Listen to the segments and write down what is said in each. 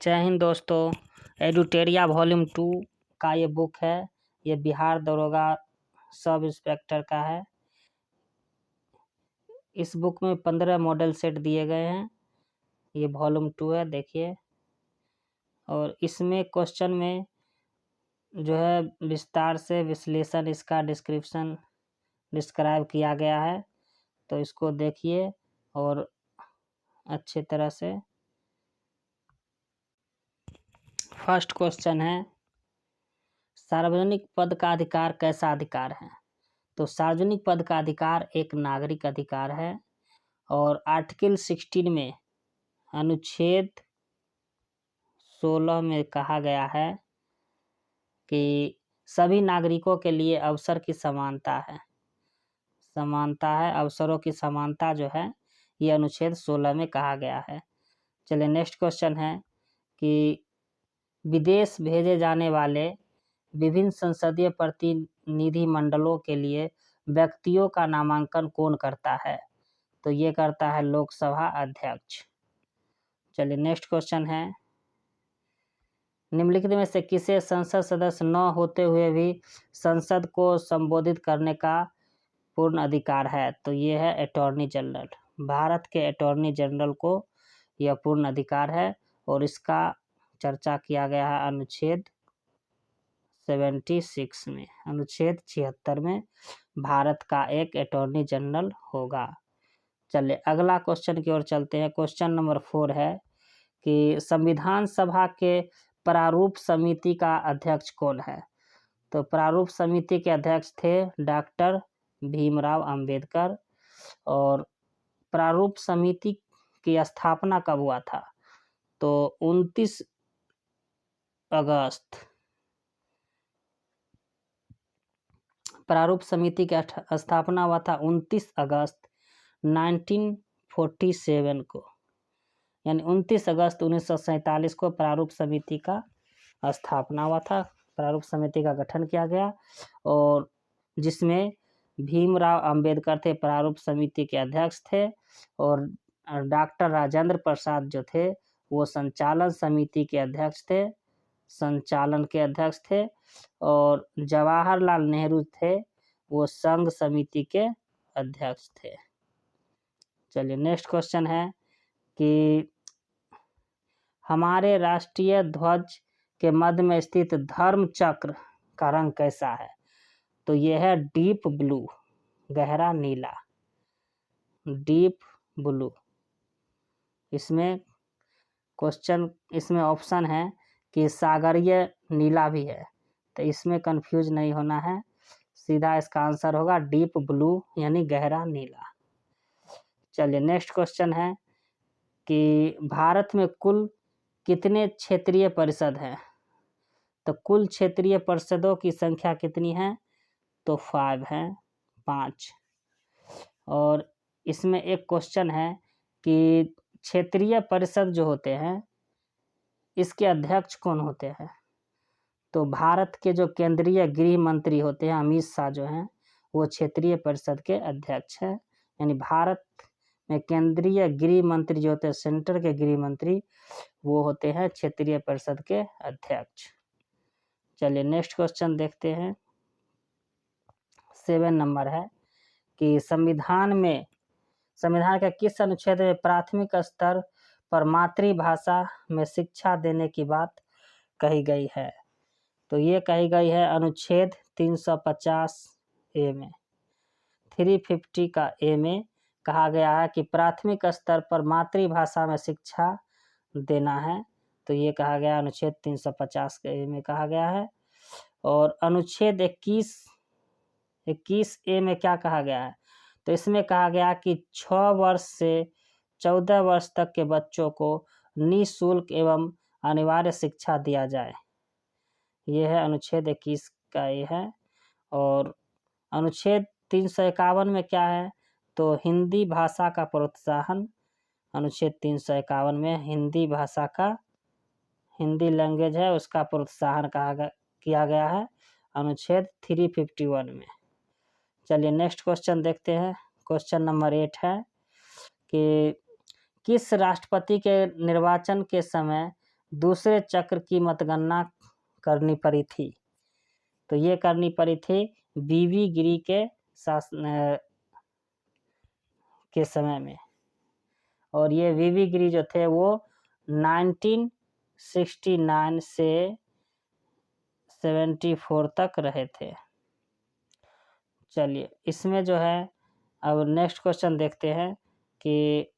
जय हिंद दोस्तों। एडुटेरिया वॉल्यूम 2 का ये बुक है। ये बिहार दरोगा सब इंस्पेक्टर का है। इस बुक में 15 मॉडल सेट दिए गए हैं। ये वॉल्यूम 2 है, देखिए। और इसमें क्वेश्चन में जो है विस्तार से विश्लेषण, इसका डिस्क्रिप्शन डिस्क्राइब किया गया है, तो इसको देखिए और अच्छे तरह से। फर्स्ट क्वेश्चन है, सार्वजनिक पद का अधिकार कैसा अधिकार है? तो सार्वजनिक पद का अधिकार एक नागरिक अधिकार है और आर्टिकल 16 में अनुच्छेद 16 में कहा गया है कि सभी नागरिकों के लिए अवसर की समानता है। अवसरों की समानता जो है ये अनुच्छेद 16 में कहा गया है। चलिए नेक्स्ट क्वेश्चन है कि विदेश भेजे जाने वाले विभिन्न संसदीय प्रतिनिधि मंडलों के लिए व्यक्तियों का नामांकन कौन करता है? तो ये करता है लोकसभा अध्यक्ष। चलिए नेक्स्ट क्वेश्चन है, निम्नलिखित में से किसे संसद सदस्य न होते हुए भी संसद को संबोधित करने का पूर्ण अधिकार है? तो ये है अटॉर्नी जनरल। भारत के अटॉर्नी जनरल को यह पूर्ण अधिकार है और इसका चर्चा किया गया है अनुच्छेद 76 में। अनुच्छेद 76 में भारत का एक अटॉर्नी जनरल होगा। चलिए अगला क्वेश्चन की ओर चलते हैं। क्वेश्चन नंबर 4 है कि संविधान सभा के प्रारूप समिति का अध्यक्ष कौन है? तो प्रारूप समिति के अध्यक्ष थे डॉक्टर भीमराव अंबेडकर। और प्रारूप समिति की स्थापना कब हुआ था? तो 29 अगस्त। प्रारूप समिति की स्थापना हुआ था 29 अगस्त 1947 को, यानी 29 अगस्त 1947 को प्रारूप समिति का स्थापना हुआ था। प्रारूप समिति का गठन किया गया और जिसमें भीमराव अंबेडकर थे, प्रारूप समिति के अध्यक्ष थे, और डॉक्टर राजेंद्र प्रसाद जो थे वो संचालन समिति के अध्यक्ष थे, और जवाहरलाल नेहरू थे वो संघ समिति के अध्यक्ष थे। चलिए नेक्स्ट क्वेश्चन है कि हमारे राष्ट्रीय ध्वज के मध्य में स्थित धर्म चक्र का रंग कैसा है? तो यह है डीप ब्लू, गहरा नीला, डीप ब्लू। इसमें ऑप्शन है कि सागरीय नीला भी है, तो इसमें कंफ्यूज नहीं होना है। सीधा इसका आंसर होगा डीप ब्लू यानी गहरा नीला। चलिए नेक्स्ट क्वेश्चन है कि भारत में कुल कितने क्षेत्रीय परिषद हैं? तो कुल क्षेत्रीय परिषदों की संख्या कितनी है? तो 5 है, 5। और इसमें एक क्वेश्चन है कि क्षेत्रीय परिषद जो होते हैं इसके अध्यक्ष कौन होते हैं? तो भारत के जो केंद्रीय गृह मंत्री होते हैं अमित शाह जो हैं वो क्षेत्रीय परिषद के अध्यक्ष हैं। यानी भारत में केंद्रीय गृह मंत्री जो होते हैं, सेंटर के गृह मंत्री, वो होते हैं क्षेत्रीय परिषद के अध्यक्ष। चलिए नेक्स्ट क्वेश्चन देखते हैं। 7 नंबर है कि संविधान के किस अनुच्छेद में प्राथमिक स्तर पर मातृभाषा में शिक्षा देने की बात कही गई है? तो ये कही गई है अनुच्छेद 350 ए में। 350 का ए में कहा गया है कि प्राथमिक स्तर पर मातृभाषा में शिक्षा देना है। तो ये कहा गया अनुच्छेद 350 के ए में कहा गया है। और अनुच्छेद 21 ए में क्या कहा गया है? तो इसमें कहा गया कि 6 वर्ष से 14 वर्ष तक के बच्चों को निःशुल्क एवं अनिवार्य शिक्षा दिया जाए। ये है अनुच्छेद 21 का ये है। और अनुच्छेद 351 में क्या है? तो हिंदी भाषा का प्रोत्साहन। अनुच्छेद 351 में हिंदी भाषा का, हिंदी लैंग्वेज है उसका प्रोत्साहन किया गया है अनुच्छेद 351 में। चलिए नेक्स्ट क्वेश्चन देखते हैं। क्वेश्चन नंबर 8 है कि किस राष्ट्रपति के निर्वाचन के समय दूसरे चक्र की मतगणना करनी पड़ी थी। तो ये करनी पड़ी थी बीवी गिरी के शासन के समय में। और ये वीवी गिरी जो थे वो 1969 से 74 तक रहे थे। चलिए इसमें जो है अब नेक्स्ट क्वेश्चन देखते हैं कि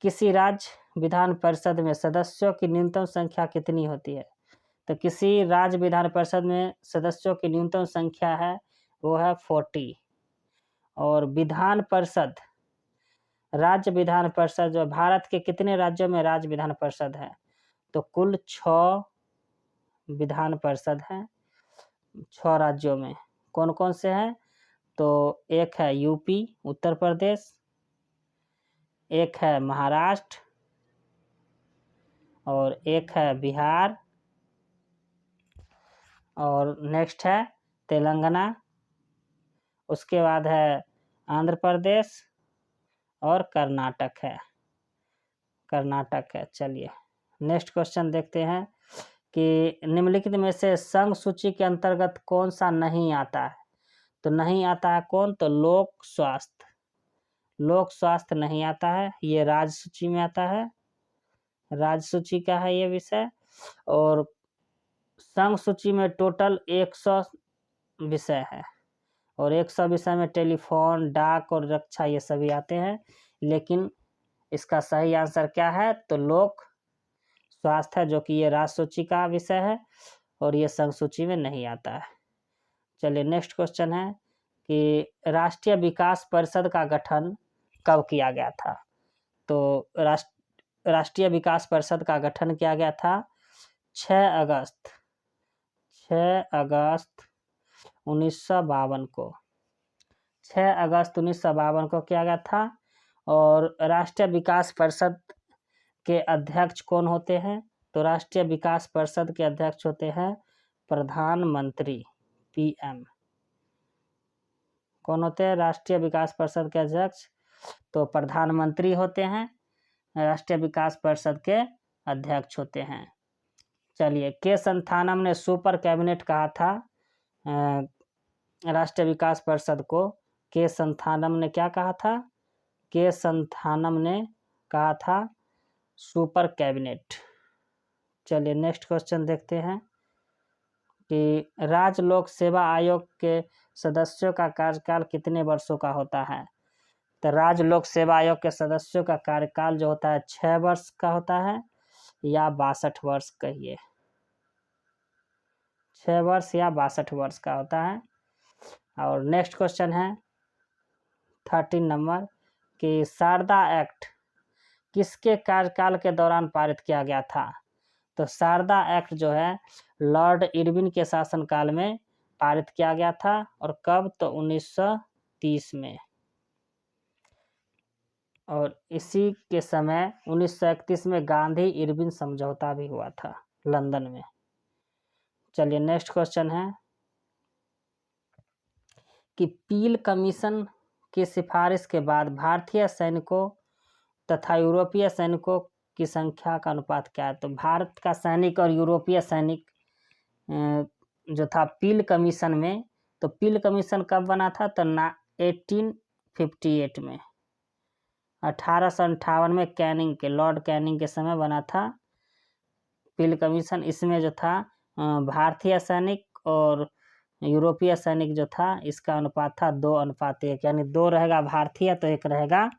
किसी राज्य विधान परिषद में सदस्यों की न्यूनतम संख्या कितनी होती है। तो किसी राज्य विधान परिषद में सदस्यों की न्यूनतम संख्या है वो है 40। और विधान परिषद, राज्य विधान परिषद जो भारत के कितने राज्यों में राज्य विधान परिषद है, तो कुल 6 विधान परिषद हैं 6 राज्यों में। कौन कौन से हैं, तो एक है यूपी उत्तर प्रदेश, एक है महाराष्ट्र, और एक है बिहार, और नेक्स्ट है तेलंगाना, उसके बाद है आंध्र प्रदेश, और कर्नाटक है। चलिए नेक्स्ट क्वेश्चन देखते हैं कि निम्नलिखित में से संघ सूची के अंतर्गत कौन सा नहीं आता है। तो नहीं आता है कौन, तो लोक स्वास्थ्य नहीं आता है, ये राज्य सूची में आता है, राज्य सूची का है ये विषय। और संघ सूची में टोटल 100 विषय है, और 100 विषय में टेलीफोन, डाक और रक्षा ये सभी आते हैं। लेकिन इसका सही आंसर क्या है, तो लोक स्वास्थ्य है, जो कि ये राज्य सूची का विषय है और ये संघ सूची में नहीं आता है। चलिए नेक्स्ट क्वेश्चन है कि राष्ट्रीय विकास परिषद का गठन कब किया गया था। तो राष्ट्रीय विकास परिषद का गठन किया गया था 6 अगस्त 1952 को। 6 अगस्त 1952 को किया गया था। और राष्ट्रीय विकास परिषद के अध्यक्ष कौन होते हैं, तो राष्ट्रीय विकास परिषद के अध्यक्ष होते हैं प्रधानमंत्री, पीएम। कौन होते हैं राष्ट्रीय विकास परिषद के अध्यक्ष, तो प्रधानमंत्री होते हैं, राष्ट्रीय विकास परिषद के अध्यक्ष होते हैं। चलिए के संथानम ने सुपर कैबिनेट कहा था राष्ट्रीय विकास परिषद को। के संथानम ने क्या कहा था, के संथानम ने कहा था सुपर कैबिनेट। चलिए नेक्स्ट क्वेश्चन देखते हैं कि राज्य लोक सेवा आयोग के सदस्यों का कार्यकाल कितने वर्षों का होता है। तो राज्य लोक सेवा आयोग के सदस्यों का कार्यकाल जो होता है 6 वर्ष का होता है, या 62 वर्ष कहिए, 6 वर्ष या 62 वर्ष का होता है। और नेक्स्ट क्वेश्चन है 13 नंबर कि शारदा एक्ट किसके कार्यकाल के दौरान पारित किया गया था। तो शारदा एक्ट जो है लॉर्ड इरविन के शासनकाल में पारित किया गया था। और कब, तो 1930 में। और इसी के समय 1931 में गांधी इरविन समझौता भी हुआ था लंदन में। चलिए नेक्स्ट क्वेश्चन है कि पील कमीशन की सिफारिश के बाद भारतीय सैनिकों तथा यूरोपीय सैनिकों की संख्या का अनुपात क्या है। तो भारत का सैनिक और यूरोपीय सैनिक जो था पील कमीशन में, तो पील कमीशन कब बना था, तो 1858 में, 1858 में कैनिंग के, लॉर्ड कैनिंग के समय बना था पील कमीशन। इसमें जो था भारतीय सैनिक और यूरोपीय सैनिक जो था इसका अनुपात था 2:1, यानी 2 रहेगा भारतीय तो 1 रहेगा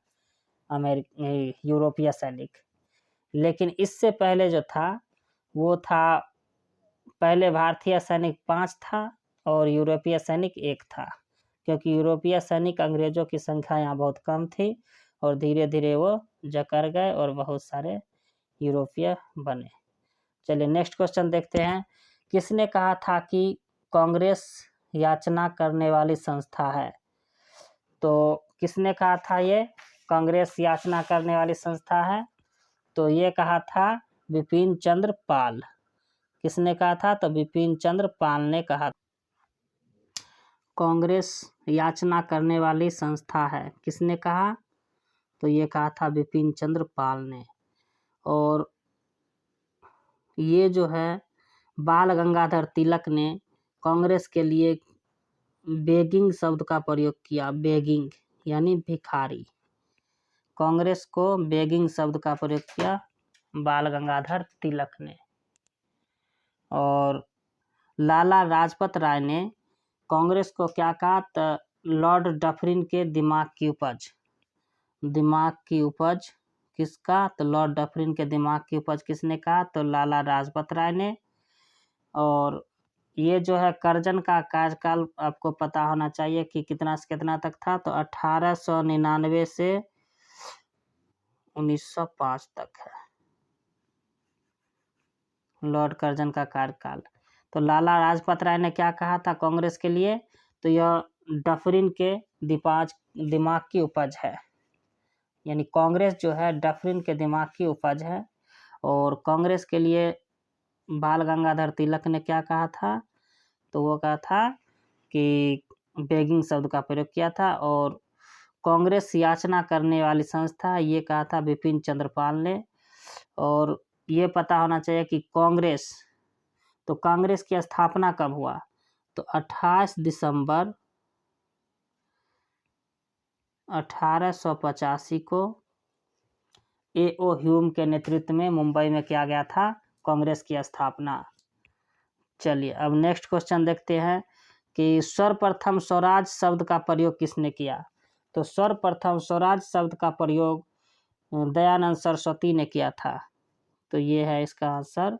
यूरोपीय सैनिक। लेकिन इससे पहले जो था वो था, पहले भारतीय सैनिक 5 था और यूरोपीय सैनिक 1 था, क्योंकि यूरोपीय सैनिक अंग्रेजों की संख्या यहाँ बहुत कम थी और धीरे धीरे वो जकड़ गए और बहुत सारे यूरोपीय बने। चलिए नेक्स्ट क्वेश्चन देखते हैं। किसने कहा था कि कांग्रेस याचना करने वाली संस्था है। तो किसने कहा था ये कांग्रेस याचना करने वाली संस्था है, तो ये कहा था बिपिन चंद्र पाल। किसने कहा था, तो बिपिन चंद्र पाल ने कहा कांग्रेस याचना करने वाली संस्था है। किसने कहा, तो ये कहा था बिपिन चंद्र पाल ने। और ये जो है बाल गंगाधर तिलक ने कांग्रेस के लिए बेगिंग शब्द का प्रयोग किया। बेगिंग यानी भिखारी। कांग्रेस को बेगिंग शब्द का प्रयोग किया बाल गंगाधर तिलक ने। और लाला लाजपत राय ने कांग्रेस को क्या कहा? तो लॉर्ड डफरिन के दिमाग की उपज। दिमाग की उपज किसका? तो लॉर्ड डफरिन के दिमाग की उपज किसने कहा? तो लाला लाजपत राय ने। और ये जो है करजन का कार्यकाल आपको पता होना चाहिए कि कितना से कितना तक था। तो 1899 से 1905 तक है लॉर्ड कर्जन का कार्यकाल। तो लाला लाजपत राय ने क्या कहा था कांग्रेस के लिए? तो यह डफरिन के दिमाग की उपज है। यानी कांग्रेस जो है डफरिन के दिमाग की उपज है। और कांग्रेस के लिए बाल गंगाधर तिलक ने क्या कहा था? तो वो कहा था कि बेगिंग शब्द का प्रयोग किया था। और कांग्रेस याचना करने वाली संस्था, ये कहा था बिपिन चंद्र पाल ने। और ये पता होना चाहिए कि कांग्रेस की स्थापना कब हुआ? तो 28 दिसंबर 1885 को A.O. ह्यूम के नेतृत्व में मुंबई में किया गया था कांग्रेस की स्थापना। चलिए अब नेक्स्ट क्वेश्चन देखते हैं कि सर्वप्रथम स्वराज शब्द का प्रयोग किसने किया? तो सर्वप्रथम स्वराज शब्द का प्रयोग दयानंद सरस्वती ने किया था। तो ये है इसका आंसर,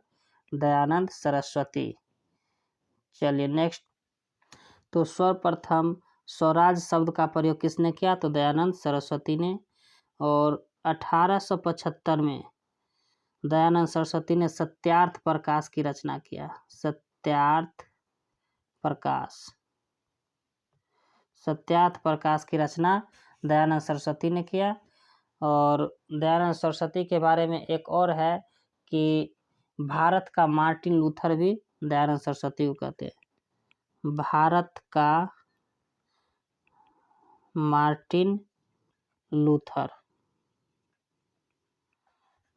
दयानंद सरस्वती। चलिए नेक्स्ट, तो सर्वप्रथम स्वराज शब्द का प्रयोग किसने किया? तो दयानंद सरस्वती ने। और 1875 में दयानंद सरस्वती ने सत्यार्थ प्रकाश की रचना किया। सत्यार्थ प्रकाश की रचना दयानंद सरस्वती ने किया। और दयानंद सरस्वती के बारे में एक और है कि भारत का मार्टिन लूथर भी दयानंद सरस्वती को कहते हैं। भारत का मार्टिन लूथर।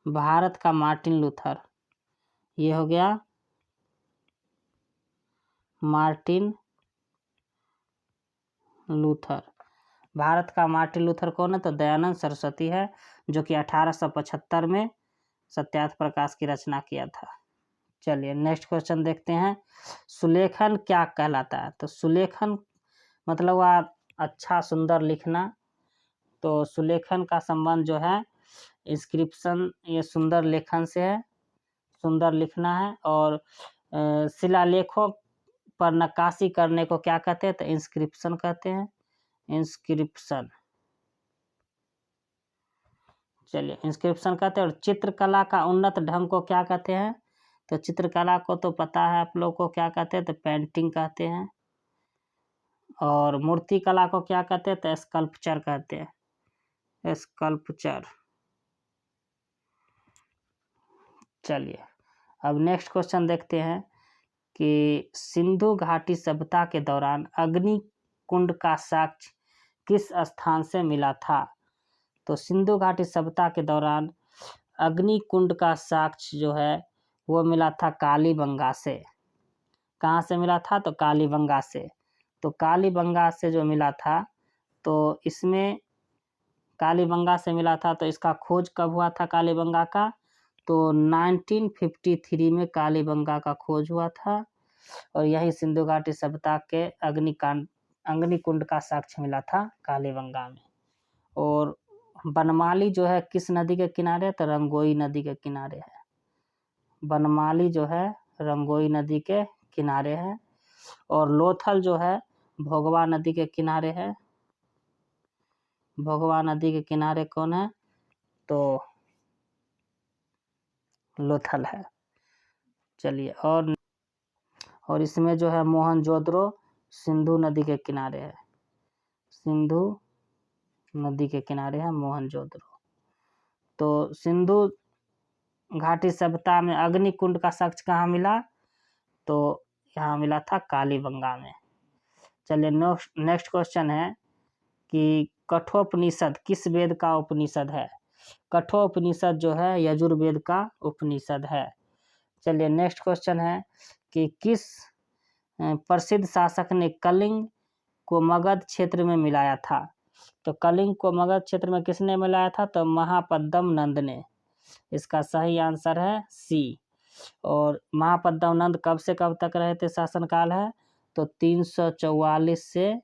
भारत का मार्टिन लूथर, ये हो गया मार्टिन लूथर। भारत का मार्टिन लूथर कौन है? तो दयानंद सरस्वती है, जो कि 1875 में सत्यार्थ प्रकाश की रचना किया था। चलिए नेक्स्ट क्वेश्चन देखते हैं, सुलेखन क्या कहलाता है? तो सुलेखन मतलब हुआ अच्छा सुंदर लिखना। तो सुलेखन का संबंध जो है इंस्क्रिप्शन, ये सुंदर लेखन से है, सुंदर लिखना है। और शिलालेखों पर नक्काशी करने को क्या कहते हैं? तो इंस्क्रिप्शन कहते हैं। इंस्क्रिप्शन, चलिए इंस्क्रिप्शन कहते हैं। और चित्रकला का उन्नत ढंग को क्या कहते हैं? तो चित्रकला को तो पता है आप लोग को क्या कहते हैं? तो पेंटिंग कहते हैं। और मूर्ति कला को क्या कहते हैं? तो स्कल्पचर कहते हैं, स्कल्पचर। चलिए अब नेक्स्ट क्वेश्चन देखते हैं कि सिंधु घाटी सभ्यता के दौरान अग्नि कुंड का साक्ष्य किस स्थान से मिला था? तो सिंधु घाटी सभ्यता के दौरान अग्नि कुंड का साक्ष्य जो है वो मिला था कालीबंगा से। कहाँ से मिला था? तो कालीबंगा से। तो कालीबंगा से जो मिला था, तो इसमें कालीबंगा से मिला था। तो इसका खोज कब हुआ था कालीबंगा का? तो 1953 में कालीबंगा का खोज हुआ था। और यही सिंधु घाटी सभ्यता के अग्निकुंड का साक्ष्य मिला था कालीबंगा में। और बनमाली जो है किस नदी के किनारे? तो रंगोई नदी के किनारे है। बनमाली जो है रंगोई नदी के किनारे है। और लोथल जो है भोगवा नदी के किनारे है। भोगवा नदी के किनारे कौन है? तो लोथल है। चलिए और इसमें जो है मोहनजोदड़ो सिंधु नदी के किनारे है। सिंधु नदी के किनारे है मोहनजोदड़ो। तो सिंधु घाटी सभ्यता में अग्निकुंड का साक्ष्य कहाँ मिला? तो यहाँ मिला था कालीबंगा में। चलिए नेक्स्ट क्वेश्चन है कि कठोपनिषद किस वेद का उपनिषद है? कठोपनिषद जो है यजुर्वेद का उपनिषद है। चलिए नेक्स्ट क्वेश्चन है कि किस प्रसिद्ध शासक ने कलिंग को मगध क्षेत्र में मिलाया था? तो कलिंग को मगध क्षेत्र में किसने मिलाया था? तो महापद्म नंद ने। इसका सही आंसर है सी। और महापद्म नंद कब से कब तक रहे थे शासनकाल है? तो 344 से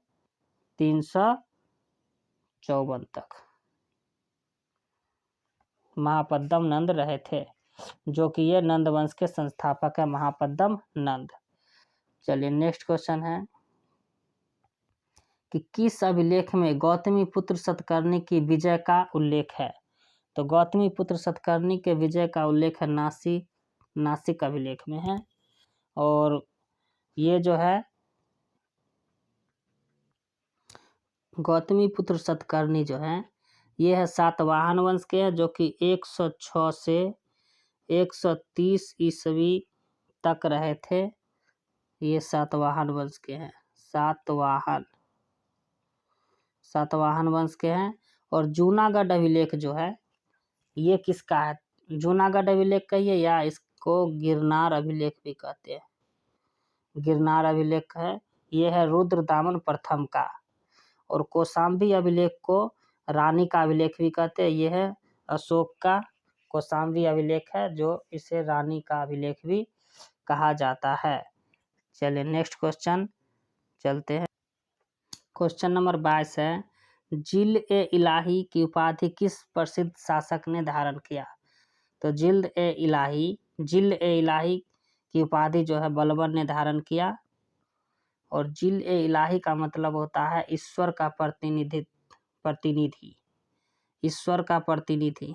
354 तक महापद्म नंद रहे थे, जो कि ये नंद वंश के संस्थापक है महापद्म नंद। चलिए नेक्स्ट क्वेश्चन है कि किस अभिलेख में गौतमी पुत्र सतकर्णी की विजय का उल्लेख है? तो गौतमी पुत्र सतकर्णी के विजय का उल्लेख है नासिक अभिलेख में है। और ये जो है गौतमी पुत्र सतकर्णी जो है ये है सातवाहन वंश के हैं, जो कि 106 से 130 ईस्वी तक रहे थे। ये सातवाहन वंश के हैं, सातवाहन वंश के हैं। और जूनागढ़ अभिलेख जो है ये किसका है? जूनागढ़ अभिलेख कहिए या इसको गिरनार अभिलेख भी कहते हैं। गिरनार अभिलेख है, ये है रुद्रदामन प्रथम का। और कौशाम्बी अभिलेख को रानी का अभिलेख भी कहते हैं, ये है अशोक का कौशाम्बी अभिलेख है, जो इसे रानी का अभिलेख भी कहा जाता है। चलिए नेक्स्ट क्वेश्चन चलते हैं। क्वेश्चन नंबर 22 है, जिल-ए-इलाही की उपाधि किस प्रसिद्ध शासक ने धारण किया? तो जिल-ए-इलाही की उपाधि जो है बलबन ने धारण किया। और जिल-ए-इलाही का मतलब होता है ईश्वर का प्रतिनिधि, ईश्वर का प्रतिनिधि।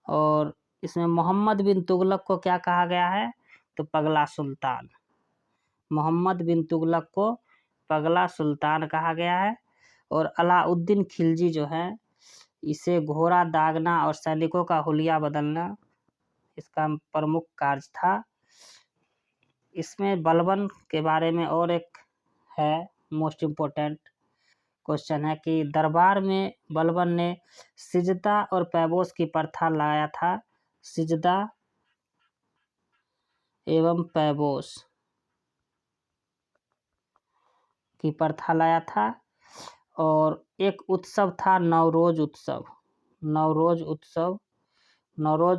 और इसमें मोहम्मद बिन तुगलक को क्या कहा गया है? तो पगला सुल्तान। मोहम्मद बिन तुगलक को पगला सुल्तान कहा गया है। और अलाउद्दीन खिलजी जो है इसे घोड़ा दागना और सैनिकों का हुलिया बदलना इसका प्रमुख कार्य था। इसमें बलबन के बारे में और एक है मोस्ट इम्पोर्टेंट क्वेश्चन है कि दरबार में बलबन ने सिजदा और पैबोस की प्रथा लाया था। सिजदा एवं पैबोस की प्रथा लाया था। और एक उत्सव था नवरोज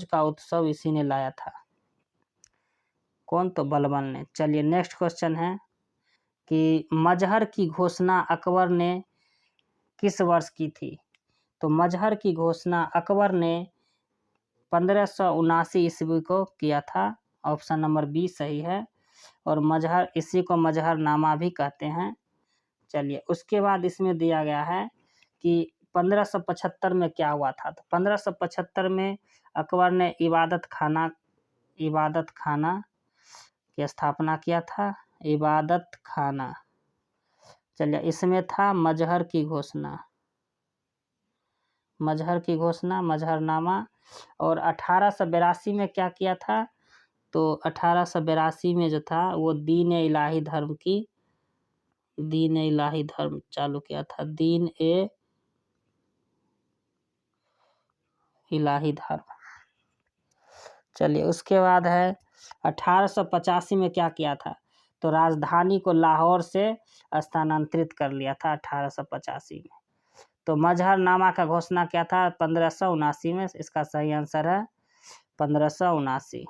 का उत्सव इसी ने लाया था। कौन? तो बलबन ने। चलिए नेक्स्ट क्वेश्चन है कि मजहर की घोषणा अकबर ने किस वर्ष की थी? तो मजहर की घोषणा अकबर ने 1579 ईस्वी को किया था। ऑप्शन नंबर बी सही है। और मजहर, इसी को मजहरनामा भी कहते हैं। चलिए उसके बाद इसमें दिया गया है कि 1575 में क्या हुआ था? तो 1575 में अकबर ने इबादत खाना की स्थापना किया था। इबादत खाना। चलिए इसमें था मजहर की घोषणा, मजहरनामा। और 1882 में क्या किया था? तो 1882 में जो था वो दीन ए इलाही धर्म चालू किया था। दीन ए इलाही धर्म। चलिए उसके बाद है 1885 में क्या किया था? तो राजधानी को लाहौर से स्थानांतरित कर लिया था 1885 में। तो मजहरनामा का घोषणा क्या था? 1579 में। इसका सही आंसर है 1579।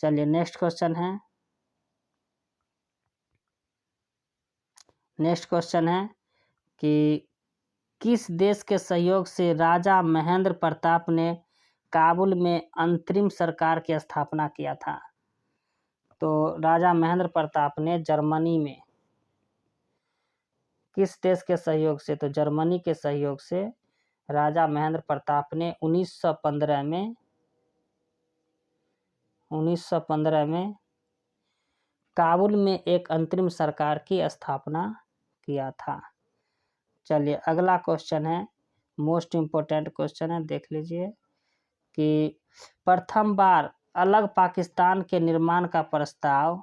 चलिए नेक्स्ट क्वेश्चन है कि किस देश के सहयोग से राजा महेंद्र प्रताप ने काबुल में अंतरिम सरकार की स्थापना किया था? तो राजा महेंद्र प्रताप ने जर्मनी में किस देश के सहयोग से? तो जर्मनी के सहयोग से राजा महेंद्र प्रताप ने 1915 में काबुल में एक अंतरिम सरकार की स्थापना किया था। चलिए अगला क्वेश्चन है, मोस्ट इम्पोर्टेंट क्वेश्चन है, देख लीजिए कि प्रथम बार अलग पाकिस्तान के निर्माण का प्रस्ताव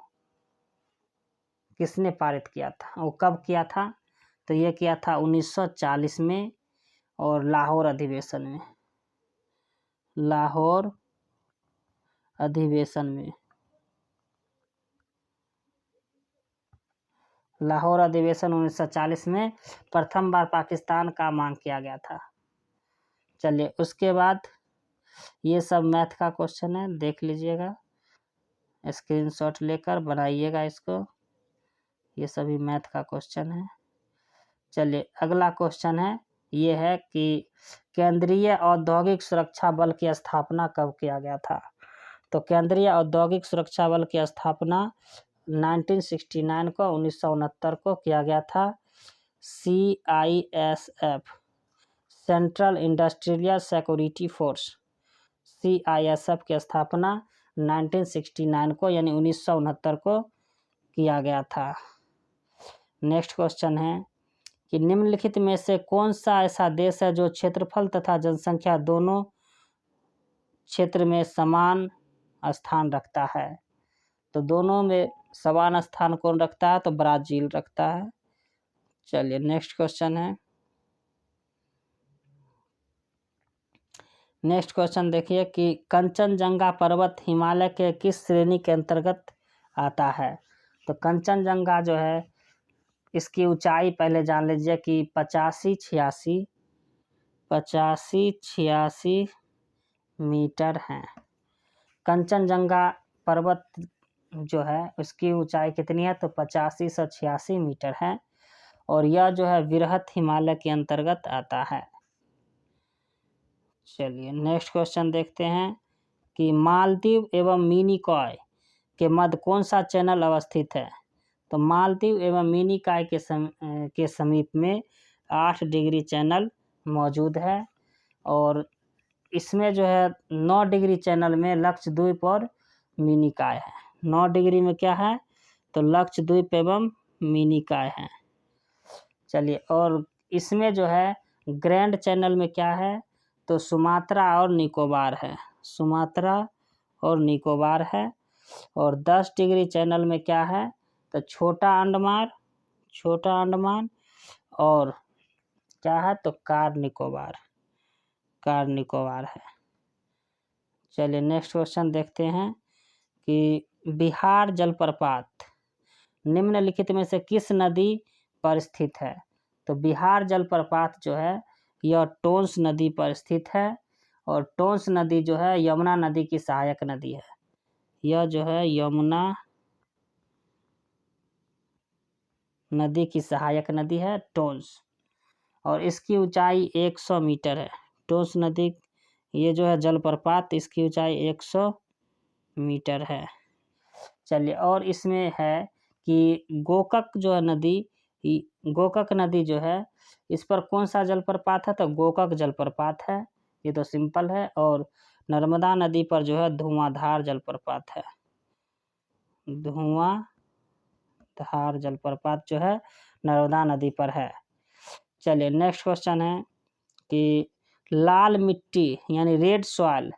किसने पारित किया था? वो कब किया था? तो ये किया था 1940 में और लाहौर अधिवेशन में। लाहौर अधिवेशन में। लाहौर अधिवेशन 1940 में प्रथम बार पाकिस्तान का मांग किया गया था। चलिए उसके बाद ये सब मैथ का क्वेश्चन है, देख लीजिएगा, स्क्रीनशॉट लेकर बनाइएगा इसको, ये सभी मैथ का क्वेश्चन है। चलिए अगला क्वेश्चन है, ये है कि केंद्रीय औद्योगिक सुरक्षा बल की स्थापना कब किया गया था। तो केंद्रीय औद्योगिक सुरक्षा बल की स्थापना 1969 को 1969 को किया गया था। CISF central industrial security force, CISF की स्थापना 1969 को यानी 1969 को किया गया था। नेक्स्ट क्वेश्चन है कि निम्नलिखित में से कौन सा ऐसा देश है जो क्षेत्रफल तथा जनसंख्या दोनों क्षेत्र में समान स्थान रखता है। तो दोनों में समान स्थान कौन रखता है, तो ब्राजील रखता है। चलिए नेक्स्ट क्वेश्चन है, नेक्स्ट क्वेश्चन देखिए कि कंचनजंगा पर्वत हिमालय के किस श्रेणी के अंतर्गत आता है। तो कंचनजंगा जो है इसकी ऊंचाई पहले जान लीजिए कि 85-86 मीटर है। कंचनजंगा पर्वत जो है उसकी ऊंचाई कितनी है, तो 85 से 86 मीटर है और यह जो है वृहत हिमालय के अंतर्गत आता है। चलिए नेक्स्ट क्वेश्चन देखते हैं कि मालदीव एवं मिनिकॉय के मध्य कौन सा चैनल अवस्थित है। तो मालदीव एवं मिनिकॉय के समीप में 8 डिग्री चैनल मौजूद है और इसमें जो है 9 डिग्री चैनल में लक्षद्वीप और मिनिकॉय है। 9 डिग्री में क्या है, तो लक्षद्वीप एवं मिनिकॉय है। चलिए और इसमें जो है ग्रैंड चैनल में क्या है, तो सुमात्रा और निकोबार है, सुमात्रा और निकोबार है। और 10 डिग्री चैनल में क्या है, तो छोटा अंडमान और क्या है, तो कार निकोबार है। चलिए नेक्स्ट क्वेश्चन देखते हैं कि बिहार जलप्रपात निम्नलिखित में से किस नदी पर स्थित है। तो बिहार जलप्रपात जो है यह टोंस नदी पर स्थित है और टोंस नदी जो है यमुना नदी की सहायक नदी है। यह जो है यमुना नदी की सहायक नदी है टोंस और इसकी ऊंचाई 100 मीटर है। टोंस नदी ये जो है जलप्रपात इसकी ऊंचाई 100 मीटर है। चलिए और इसमें है कि गोकक जो है नदी, गोकक नदी जो है इस पर कौन सा जलप्रपात है, तो गोकक जलप्रपात है, ये तो सिंपल है। और नर्मदा नदी पर जो है धुआंधार जलप्रपात है, धुआंधार जलप्रपात जो है नर्मदा नदी पर है। चलिए नेक्स्ट क्वेश्चन है कि लाल मिट्टी यानी रेड सॉइल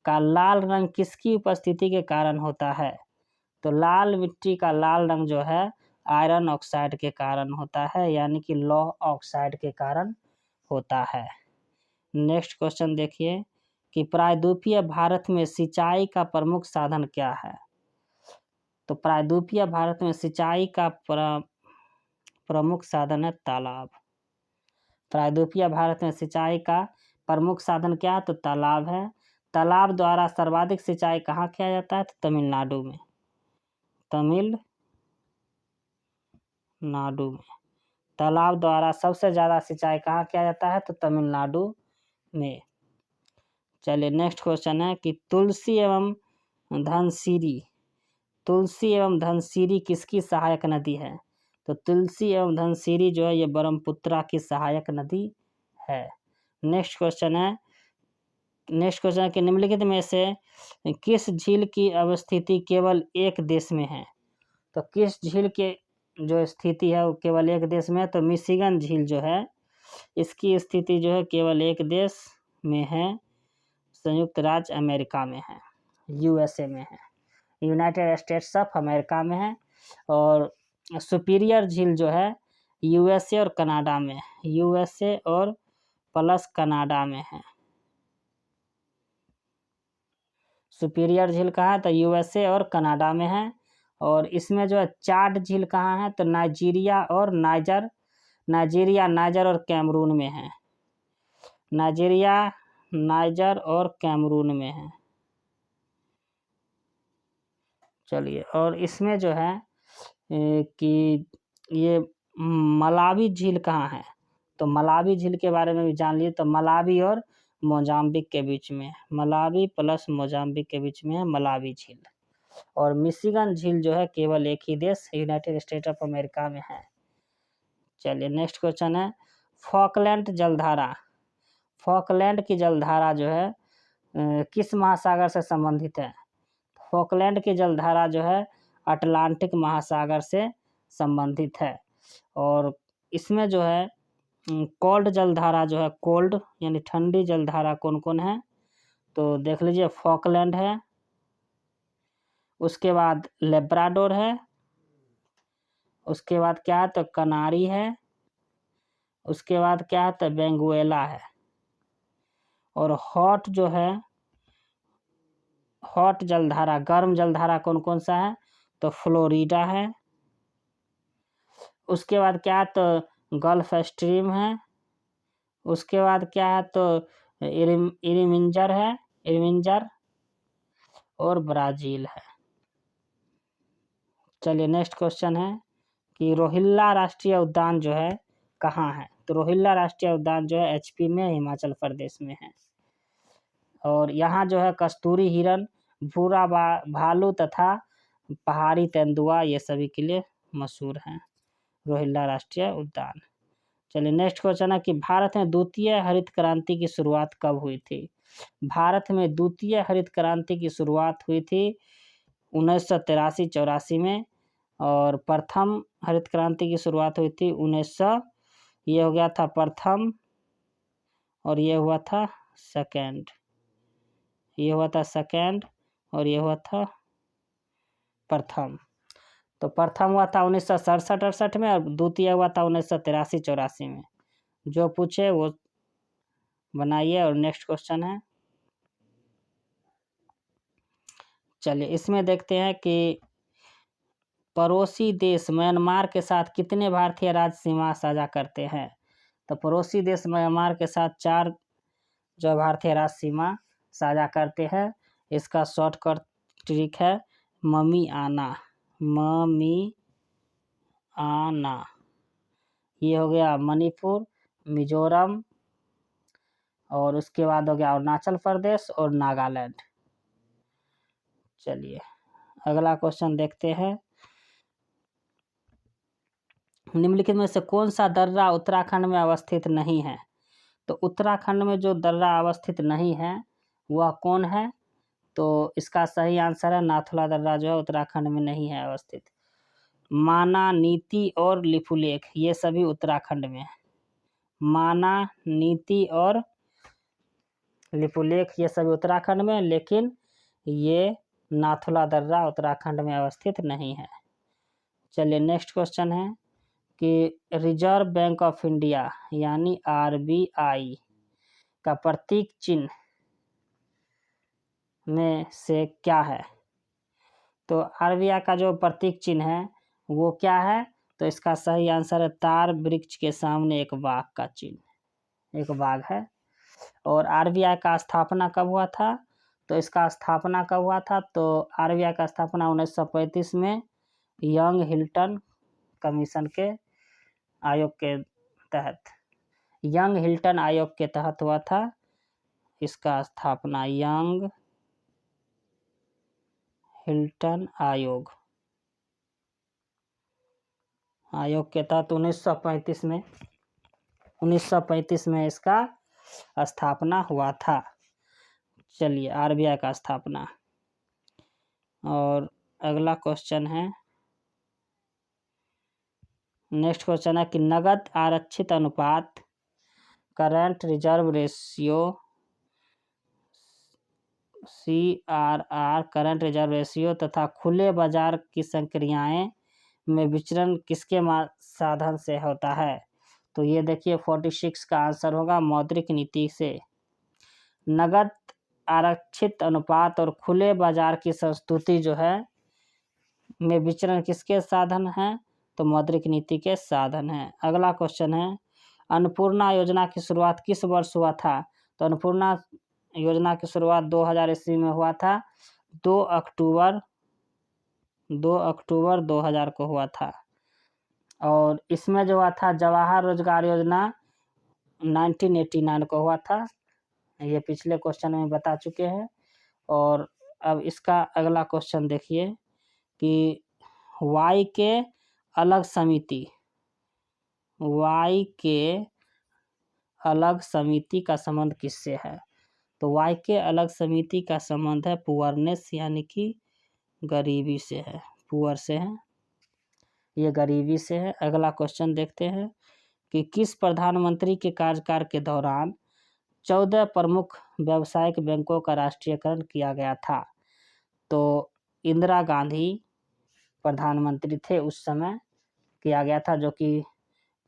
का लाल रंग किसकी उपस्थिति के कारण होता है। तो लाल मिट्टी का लाल रंग जो है आयरन ऑक्साइड के कारण होता है, यानी कि लौह ऑक्साइड के कारण होता है। नेक्स्ट क्वेश्चन देखिए कि प्रायद्वीपीय भारत में सिंचाई का प्रमुख साधन क्या है। तो प्रायद्वीपीय भारत में सिंचाई का प्रमुख साधन है तालाब। प्रायद्वीपीय भारत में सिंचाई का प्रमुख साधन क्या है, तो तालाब है। तालाब द्वारा सर्वाधिक सिंचाई कहाँ किया जाता है, तो तमिलनाडु में, तालाब द्वारा सबसे ज़्यादा सिंचाई कहाँ किया जाता है, तो तमिलनाडु में। चलिए नेक्स्ट क्वेश्चन है कि तुलसी एवं धनसिरी किसकी सहायक नदी है। तो तुलसी एवं धनसिरी जो है ये ब्रह्मपुत्रा की सहायक नदी है। नेक्स्ट क्वेश्चन है कि निम्नलिखित में से किस झील की अवस्थिति केवल एक देश में है। तो किस झील के जो स्थिति है वो केवल एक देश में है, तो मिशिगन झील जो है इसकी स्थिति जो है केवल एक देश में है, संयुक्त राज्य अमेरिका में है, USA में है, यूनाइटेड स्टेट्स ऑफ अमेरिका में है। और सुपीरियर झील जो है USA और कनाडा में, USA और प्लस कनाडा में है। सुपीरियर झील कहाँ है? तो यूएसए और कनाडा में है। और इसमें जो है चाड झील कहाँ है? तो नाइजीरिया और कैमरून में है। नाइजीरिया, नाइजर और कैमरून में है। चलिए, और इसमें जो है कि ये मलावी झील कहाँ है? तो मलावी झील के बारे में भी जान लिए। तो मलावी और मोजाम्बिक के बीच में, मलावी प्लस मोजाम्बिक के बीच में है मलावी झील। और मिशिगन झील जो है केवल एक ही देश यूनाइटेड स्टेट ऑफ अमेरिका में है। चलिए, नेक्स्ट क्वेश्चन है फॉकलैंड जलधारा। फॉकलैंड की जलधारा जो है किस महासागर से संबंधित है? फॉकलैंड की जलधारा जो है अटलांटिक महासागर से संबंधित है। और इसमें जो है कोल्ड जलधारा जो है, कोल्ड यानी ठंडी जलधारा कौन कौन है? तो देख लीजिए, फॉकलैंड है, उसके बाद लेब्राडोर है, उसके बाद क्या है? तो कनारी है, उसके बाद क्या है? तो वेनेजुएला है। और हॉट जो है, हॉट जलधारा, गर्म जलधारा कौन कौन सा है? तो फ्लोरिडा है, उसके बाद क्या है? तो गल्फ स्ट्रीम है, उसके बाद क्या है? तो इरिमिंजर है, इरिमिंजर और ब्राज़ील है। चलिए, नेक्स्ट क्वेश्चन है कि रोहिल्ला राष्ट्रीय उद्यान जो है कहाँ है? तो रोहिल्ला राष्ट्रीय उद्यान जो है एचपी में, हिमाचल प्रदेश में है। और यहाँ जो है कस्तूरी हिरन, भूरा भालू तथा पहाड़ी तेंदुआ ये सभी के लिए मशहूर हैं रोहिल्ला राष्ट्रीय उद्यान। चलिए, नेक्स्ट क्वेश्चन है कि भारत में द्वितीय हरित क्रांति की शुरुआत कब हुई थी? भारत में द्वितीय हरित क्रांति की शुरुआत हुई थी 1983-84 में। और प्रथम हरित क्रांति की शुरुआत हुई थी 1900, ये हो गया था प्रथम, और ये हुआ था सेकेंड, ये हुआ था सेकेंड, और ये हुआ था प्रथम। तो प्रथम हुआ था 1967-68 में, और द्वितीय हुआ था 1983-84 में। जो पूछे वो बनाइए। और नेक्स्ट क्वेश्चन है, चलिए इसमें देखते हैं कि पड़ोसी देश म्यांमार के साथ कितने भारतीय राज्य सीमा साझा करते हैं? तो पड़ोसी देश म्यांमार के साथ 4 जो भारतीय राज्य सीमा साझा करते हैं। इसका शॉर्टकट ट्रिक है ममी आना, ममी आना। ये हो गया मणिपुर, मिजोरम, और उसके बाद हो गया अरुणाचल प्रदेश और नागालैंड। चलिए, अगला क्वेश्चन देखते हैं, निम्नलिखित में से कौन सा दर्रा उत्तराखंड में अवस्थित नहीं है? तो उत्तराखंड में जो दर्रा अवस्थित नहीं है वह कौन है? तो इसका सही आंसर है नाथुला दर्रा जो है उत्तराखंड में नहीं है अवस्थित। माना, नीति और लिपुलेख ये सभी उत्तराखंड में है। माना, नीति और लिपुलेख ये सभी उत्तराखंड में, लेकिन ये नाथुला दर्रा उत्तराखंड में अवस्थित नहीं है। चलिए, नेक्स्ट क्वेश्चन है कि रिजर्व बैंक ऑफ इंडिया यानी आरबीआई का प्रतीक चिन्ह में से क्या है? तो आरबीआई का जो प्रतीक चिन्ह है वो क्या है? तो इसका सही आंसर है तार वृक्ष के सामने एक बाघ का चिन्ह, एक बाघ है। और आरबीआई का स्थापना कब हुआ था? तो इसका स्थापना कब हुआ था? तो आरबीआई का स्थापना 1935 में यंग हिल्टन कमीशन के आयोग के तहत, यंग हिल्टन आयोग के तहत हुआ था इसका स्थापना, यंग हिल्टन आयोग के तहत 1935 में इसका स्थापना हुआ था। चलिए, आरबीआई का स्थापना। और अगला क्वेश्चन है, नेक्स्ट क्वेश्चन है कि नगद आरक्षित अनुपात, current reserve ratio, CRR current reserve ratio तथा खुले बाजार की संक्रियाएं में विचरण किसके साधन से होता है? तो ये देखिए 46 का आंसर होगा मौद्रिक नीति से। नगद आरक्षित अनुपात और खुले बाजार की संस्तुति जो है में विचरण किसके साधन हैं? तो मौद्रिक नीति के साधन हैं। अगला क्वेश्चन है, अन्नपूर्णा योजना की शुरुआत किस वर्ष हुआ था? तो अन्नपूर्णा योजना की शुरुआत 2000 ईस्वी में हुआ था। 2 अक्टूबर 2000 को हुआ था। और इसमें जो हुआ था जवाहर रोजगार योजना 1989 को हुआ था। ये पिछले क्वेश्चन में बता चुके हैं। और अब इसका अगला क्वेश्चन देखिए कि वाई के अलग समिति का संबंध किससे है? तो वाई के अलग समिति का संबंध है पुअरनेस यानी कि गरीबी से है। पुअर से है, ये गरीबी से है। अगला क्वेश्चन देखते हैं कि किस प्रधानमंत्री के कार्यकाल के दौरान 14 प्रमुख व्यावसायिक बैंकों का राष्ट्रीयकरण किया गया था? तो इंदिरा गांधी प्रधानमंत्री थे उस समय, किया गया था, जो कि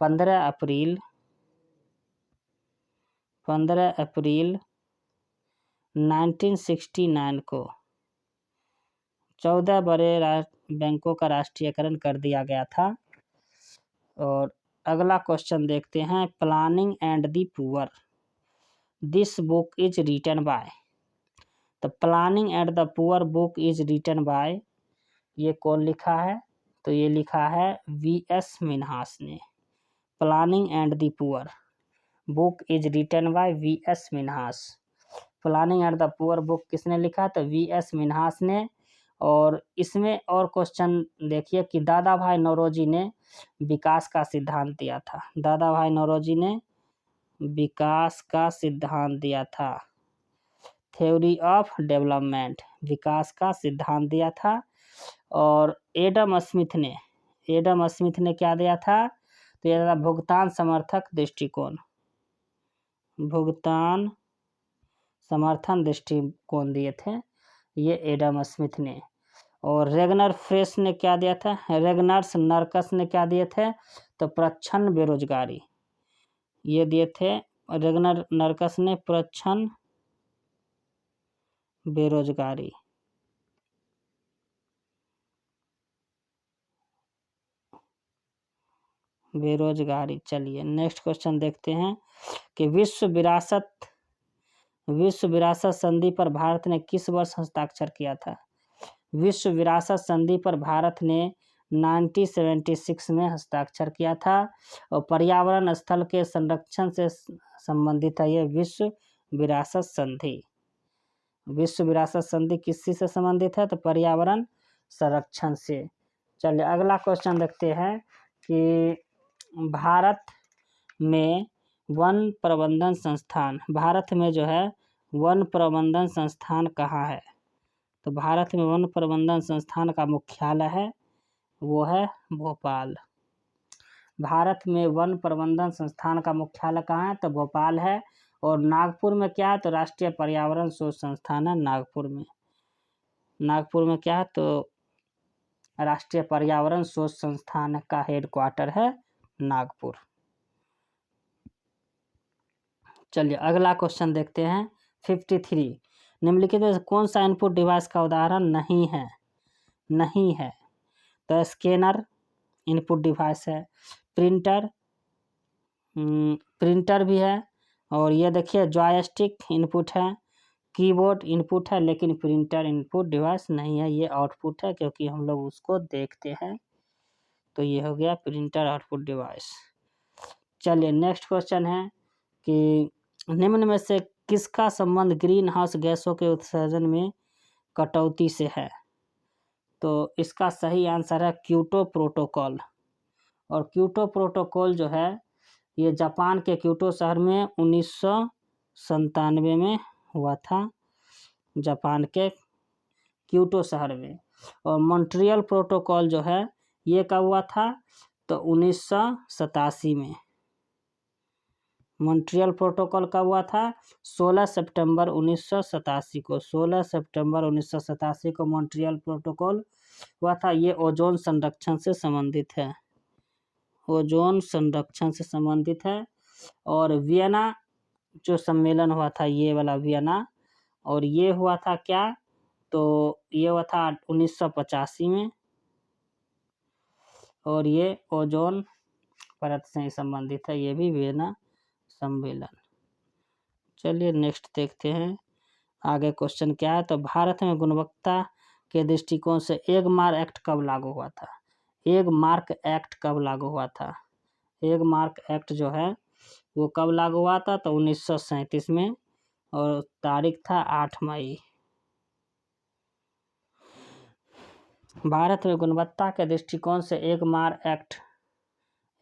15 अप्रैल 1969 को 14 बड़े बैंकों का राष्ट्रीयकरण कर दिया गया था। और अगला क्वेश्चन देखते हैं, planning and the poor this book is written by. तो planning and the poor book is written by, ये कौन लिखा है? तो ये लिखा है V.S. मिन्हास ने। Planning and the poor book is written by V.S. Minhas. Planning and the poor book किसने लिखा? तो V.S. मिन्हास ने। और इसमें और क्वेश्चन देखिए कि दादा भाई नौरोजी ने विकास का सिद्धांत दिया था। दादा भाई नौरोजी ने विकास का सिद्धांत दिया था। थ्योरी ऑफ डेवलपमेंट, विकास का सिद्धांत दिया था। और एडम स्मिथ ने क्या दिया था? तो यह था भुगतान समर्थक दृष्टिकोण, भुगतान समर्थन दृष्टिकोण दिए थे ये एडम स्मिथ ने। और रेगनर ने क्या दिया था? रेगनर्स नर्कस ने क्या दिए थे? तो प्रच्छन्न बेरोजगारी, ये दिए थे रेगनर नर्कस ने, प्रच्छन्न बेरोजगारी। चलिए नेक्स्ट क्वेश्चन देखते हैं कि विश्व विरासत संधि पर भारत ने किस वर्ष हस्ताक्षर किया था? विश्व विरासत संधि पर भारत ने 1976 में हस्ताक्षर किया था। और पर्यावरण स्थल के संरक्षण से संबंधित है ये विश्व विरासत संधि। विश्व विरासत संधि किससे से संबंधित है? तो पर्यावरण संरक्षण से। चलिए अगला क्वेश्चन देखते हैं कि भारत में वन प्रबंधन संस्थान, भारत में जो है वन प्रबंधन संस्थान कहाँ है? तो भारत में वन प्रबंधन संस्थान का मुख्यालय है, वो है भोपाल। भारत में वन प्रबंधन संस्थान का मुख्यालय कहाँ है? तो भोपाल है। और नागपुर में क्या है? तो राष्ट्रीय पर्यावरण शोध संस्थान है नागपुर में। नागपुर में क्या है? तो राष्ट्रीय पर्यावरण शोध संस्थान का हेडक्वार्टर है नागपुर। चलिए अगला क्वेश्चन देखते हैं 53। निम्नलिखित में कौन सा इनपुट डिवाइस का उदाहरण नहीं है? तो स्कैनर इनपुट डिवाइस है, प्रिंटर भी है। और ये देखिए जॉयस्टिक इनपुट है, कीबोर्ड इनपुट है, लेकिन प्रिंटर इनपुट डिवाइस नहीं है, ये आउटपुट है क्योंकि हम लोग उसको देखते हैं। तो ये हो गया प्रिंटर आउटपुट डिवाइस। चलिए नेक्स्ट क्वेश्चन है कि निम्न में से किसका संबंध ग्रीन हाउस गैसों के उत्सर्जन में कटौती से है? तो इसका सही आंसर है क्योटो प्रोटोकॉल। और क्योटो प्रोटोकॉल जो है ये जापान के क्योटो शहर में 1997 में हुआ था, जापान के क्योटो शहर में। और मॉन्ट्रियल प्रोटोकॉल जो है ये कब हुआ था? तो 1987 में। मॉन्ट्रियल प्रोटोकॉल कब हुआ था? 16 सितंबर 1987 को। 16 सितंबर 1987 को मॉन्ट्रियल प्रोटोकॉल हुआ था। ये ओजोन संरक्षण से संबंधित है, ओजोन संरक्षण से संबंधित है। और वियना जो सम्मेलन हुआ था, ये वाला वियना और ये हुआ था क्या, तो ये हुआ था 1985 में, और ये ओजोन परत से ही संबंधित है, ये भी वियना सम्मेलन। चलिए नेक्स्ट देखते हैं आगे क्वेश्चन क्या है। तो भारत में गुणवत्ता के दृष्टिकोण से एगमार्क एक्ट कब लागू हुआ था? एगमार्क एक्ट कब लागू हुआ था? एगमार्क एक्ट जो है वो कब लागू हुआ था? तो 1937 में, और तारीख था 8 मई। भारत में गुणवत्ता के दृष्टिकोण से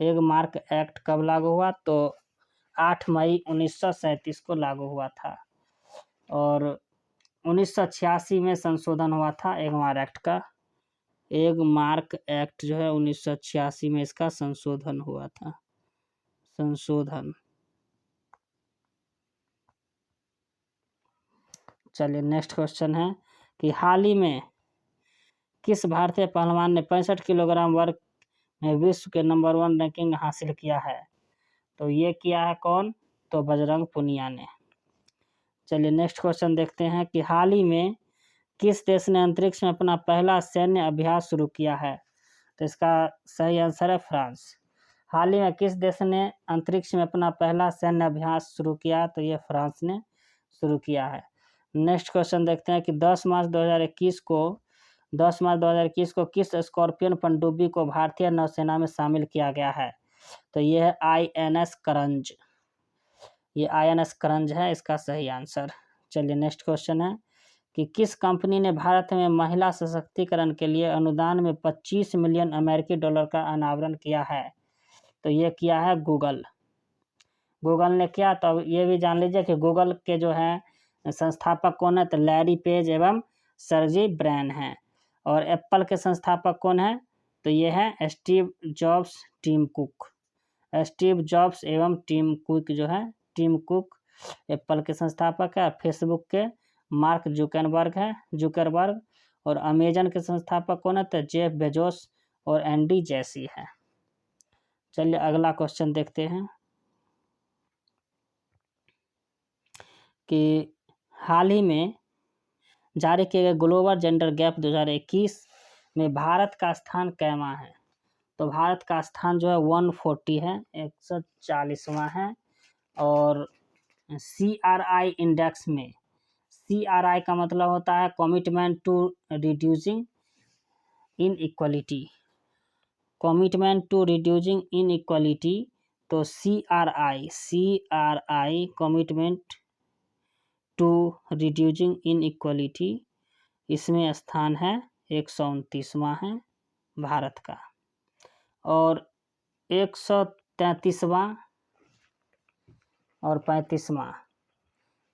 एगमार्क एक्ट कब लागू हुआ? तो 8 मई 1937 को लागू हुआ था, और 1986 में संशोधन हुआ था एगमार्क एक्ट का। एगमार्क एक्ट जो है 1986 में इसका संशोधन हुआ था, संशोधन। चलिए नेक्स्ट क्वेश्चन है कि हाल ही में किस भारतीय पहलवान ने 65 किलोग्राम वर्ग में विश्व के नंबर 1 रैंकिंग हासिल किया है? तो ये किया है कौन? तो बजरंग पुनिया ने। चलिए नेक्स्ट क्वेश्चन देखते हैं कि हाल ही में किस देश ने अंतरिक्ष में अपना पहला सैन्य अभ्यास शुरू किया है? तो इसका सही आंसर है फ्रांस। हाल ही में किस देश ने अंतरिक्ष में अपना पहला सैन्य अभ्यास शुरू किया? तो ये फ्रांस ने शुरू किया है। नेक्स्ट क्वेश्चन देखते हैं कि 10 मार्च 2021 को किस स्कॉर्पियन पनडुब्बी को भारतीय नौसेना में शामिल किया गया है? तो ये है INS करंज। ये INS करंज है इसका सही आंसर। चलिए नेक्स्ट क्वेश्चन है कि किस कंपनी ने भारत में महिला सशक्तिकरण के लिए अनुदान में 25 मिलियन अमेरिकी डॉलर का अनावरण किया है? तो ये किया है गूगल। गूगल ने किया। तो अब ये भी जान लीजिए कि गूगल के जो है संस्थापक कौन है? तो लैरी पेज एवं सर्जी ब्रैन हैं। और एप्पल के संस्थापक कौन है? तो ये है Steve Jobs, Tim Cook. Steve Jobs एवं टिम कुक जो है, टिम कुक एप्पल के संस्थापक है। फेसबुक के मार्क जुकरबर्ग और अमेजन के संस्थापक कौन है? तो जेफ बेजोस और एंडी जैसी है। चलिए अगला क्वेश्चन देखते हैं कि हाल ही में जारी किए गए ग्लोबल जेंडर गैप 2021 में भारत का स्थान कैमा है? तो भारत का स्थान जो है 140 है, 140वां है। और CRI इंडेक्स में, CRI का मतलब होता है commitment to reducing inequality, commitment to reducing inequality. तो CRI commitment to reducing inequality, इसमें स्थान है 129वां है भारत का। और 133वां और 35वां,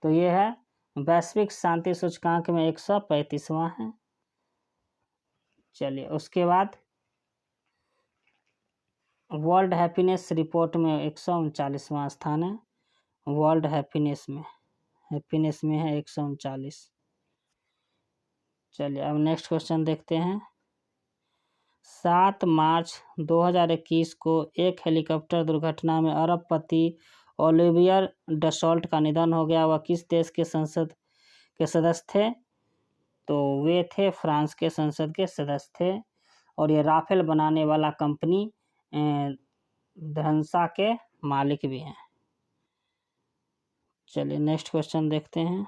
तो ये है वैश्विक शांति सूचकांक में 135वां है। चलिए उसके बाद वर्ल्ड हैप्पीनेस रिपोर्ट में 139वां स्थान है। वर्ल्ड हैप्पीनेस में है 139। चलिए अब नेक्स्ट क्वेश्चन देखते हैं। 7 मार्च 2021 को एक हेलीकॉप्टर दुर्घटना में अरबपति ओलिवियर डसॉल्ट का निधन हो गया। वह किस देश के संसद के सदस्य थे? तो वे थे फ्रांस के संसद के सदस्य थे। और ये राफेल बनाने वाला कंपनी धनसा के मालिक भी हैं। चलिए नेक्स्ट क्वेश्चन देखते हैं।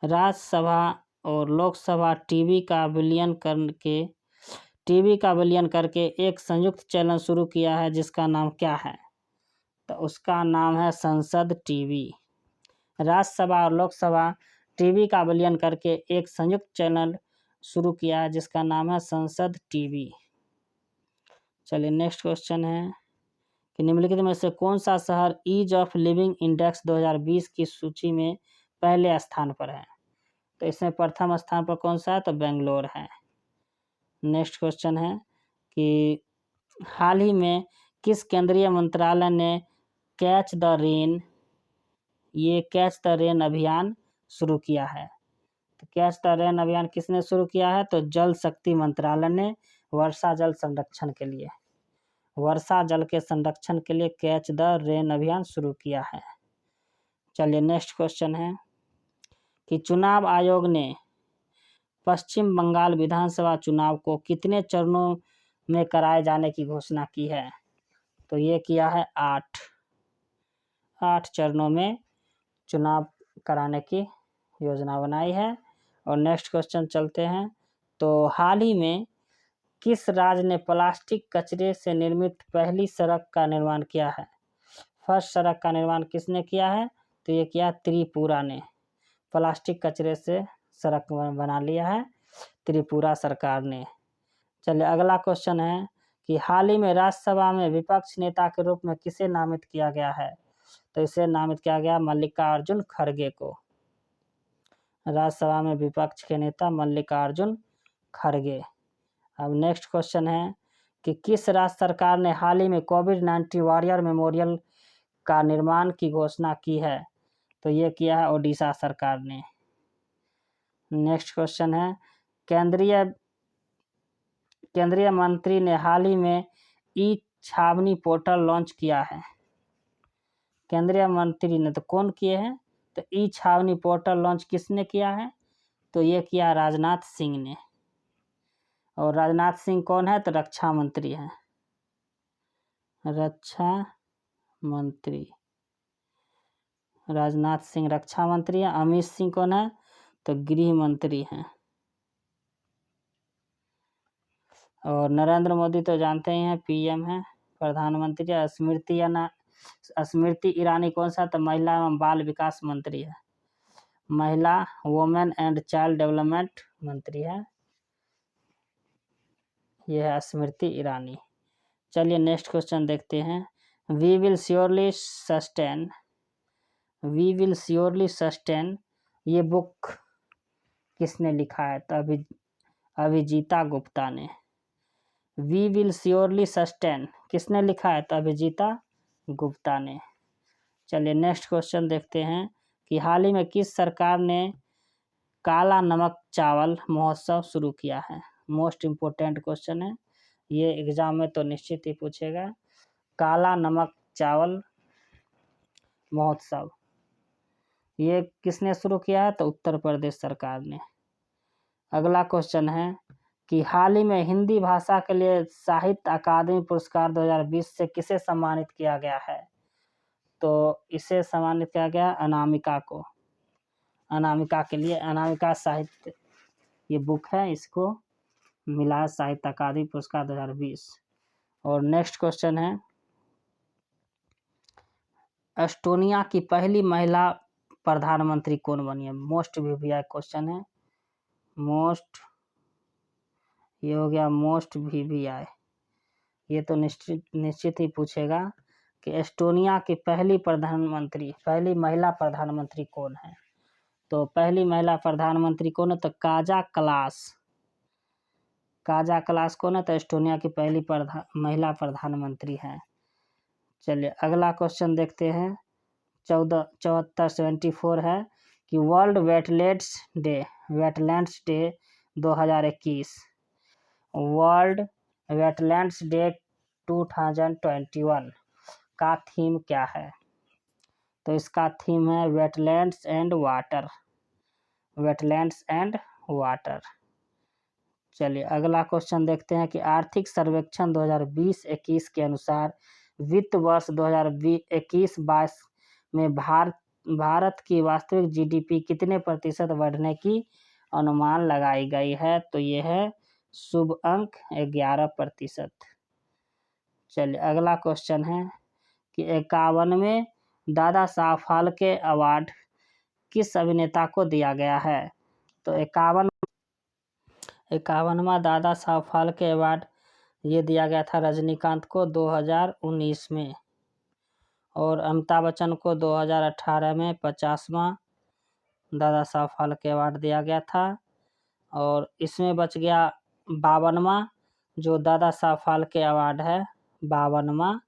राज्यसभा और लोकसभा टीवी का विलयन करके एक संयुक्त चैनल शुरू किया है, जिसका नाम क्या है? तो उसका नाम है संसद टीवी। राज्यसभा और लोकसभा टीवी का विलयन करके एक संयुक्त चैनल शुरू किया है, जिसका नाम है संसद टीवी। चलिए नेक्स्ट क्वेश्चन है कि निम्नलिखित में से कौन सा शहर ईज ऑफ लिविंग इंडेक्स 2020 की सूची में पहले स्थान पर है? तो इसमें प्रथम स्थान पर कौन सा है? तो बेंगलोर है। नेक्स्ट क्वेश्चन है कि हाल ही में किस केंद्रीय मंत्रालय ने कैच द रेन अभियान शुरू किया है? तो कैच द रेन अभियान किसने शुरू किया है? तो जल शक्ति मंत्रालय ने वर्षा जल संरक्षण के लिए कैच द रेन अभियान शुरू किया है। चलिए नेक्स्ट क्वेश्चन है कि चुनाव आयोग ने पश्चिम बंगाल विधानसभा चुनाव को कितने चरणों में कराए जाने की घोषणा की है? तो ये किया है 8 चरणों में चुनाव कराने की योजना बनाई है। और नेक्स्ट क्वेश्चन चलते हैं। तो हाल ही में किस राज्य ने प्लास्टिक कचरे से निर्मित पहली सड़क का निर्माण किया है? फर्स्ट सड़क का निर्माण किसने किया है? तो ये किया त्रिपुरा ने। प्लास्टिक कचरे से सड़क बना लिया है त्रिपुरा सरकार ने। चलिए अगला क्वेश्चन है कि हाल ही में राज्यसभा में विपक्ष नेता के रूप में किसे नामित किया गया है? तो इसे नामित किया गया मल्लिकार्जुन खड़गे को। राज्यसभा में विपक्ष के नेता मल्लिकार्जुन खड़गे। अब नेक्स्ट क्वेश्चन है कि किस राज्य सरकार ने हाल ही में कोविड-19 वॉरियर मेमोरियल का निर्माण की घोषणा की है? तो ये किया है ओडिशा सरकार ने। नेक्स्ट क्वेश्चन है केंद्रीय मंत्री ने हाल ही में ई छावनी पोर्टल लॉन्च किया है। केंद्रीय मंत्री ने तो कौन किए हैं? तो ई छावनी पोर्टल लॉन्च किसने किया है? तो ये किया राजनाथ सिंह ने। और राजनाथ सिंह कौन है? तो रक्षा मंत्री हैं। रक्षा मंत्री राजनाथ सिंह रक्षा मंत्री है। अमित सिंह कौन है? तो गृह मंत्री हैं। और नरेंद्र मोदी तो जानते ही हैं पीएम है, प्रधानमंत्री है। स्मृति ईरानी कौन सा? तो महिला एवं बाल विकास मंत्री है। महिला वुमेन एंड चाइल्ड डेवलपमेंट मंत्री है। यह है स्मृति ईरानी। चलिए नेक्स्ट क्वेश्चन देखते हैं। वी विल श्योरली सस्टेन ये बुक किसने लिखा है? तो अभिजीता गुप्ता ने। वी विल श्योरली सस्टेन किसने लिखा है? तो अभिजीता गुप्ता ने। चलिए नेक्स्ट क्वेश्चन देखते हैं कि हाल ही में किस सरकार ने काला नमक चावल महोत्सव शुरू किया है? मोस्ट इम्पोर्टेंट क्वेश्चन है ये, एग्जाम में तो निश्चित ही पूछेगा। काला नमक चावल महोत्सव ये किसने शुरू किया है? तो उत्तर प्रदेश सरकार ने। अगला क्वेश्चन है कि हाल ही में हिंदी भाषा के लिए साहित्य अकादमी पुरस्कार 2020 से किसे सम्मानित किया गया है? तो इसे सम्मानित किया गया अनामिका को। अनामिका के लिए अनामिका साहित्य ये बुक है, इसको मिला साहित्य अकादमी पुरस्कार 2020। और नेक्स्ट क्वेश्चन है एस्टोनिया की पहली महिला प्रधानमंत्री कौन बनी है? मोस्ट वीवीआई क्वेश्चन है। ये हो गया मोस्ट वीवीआई। ये तो निश्चित ही पूछेगा कि एस्टोनिया की पहली महिला प्रधानमंत्री कौन है? तो पहली महिला प्रधानमंत्री कौन है? तो काजा कलास कौन है? तो एस्टोनिया की पहली महिला प्रधानमंत्री है। चलिए अगला क्वेश्चन देखते हैं। 74 है कि world wetlands day 2021 world wetlands day 2021 का थीम क्या है? तो इसका थीम है वेटलैंड्स एंड वाटर। चलिए अगला क्वेश्चन देखते हैं कि आर्थिक सर्वेक्षण 2020-21 के अनुसार वित्त वर्ष 2021-22 में भारत की वास्तविक जीडीपी कितने प्रतिशत बढ़ने की अनुमान लगाई गई है? तो ये है शुभ अंक 11%। चलिए अगला क्वेश्चन है कि 51वें दादा साहब फाल्के अवार्ड किस अभिनेता को दिया गया है? तो 51वां दादा साहब फाल्के अवार्ड ये दिया गया था रजनीकांत को 2019 में। और अमिताभ बच्चन को 2018 में 50वां दादा साहब फाल्के अवार्ड दिया गया था। और इसमें बच गया 52वां जो दादा साहब फाल्के अवार्ड है 52वां,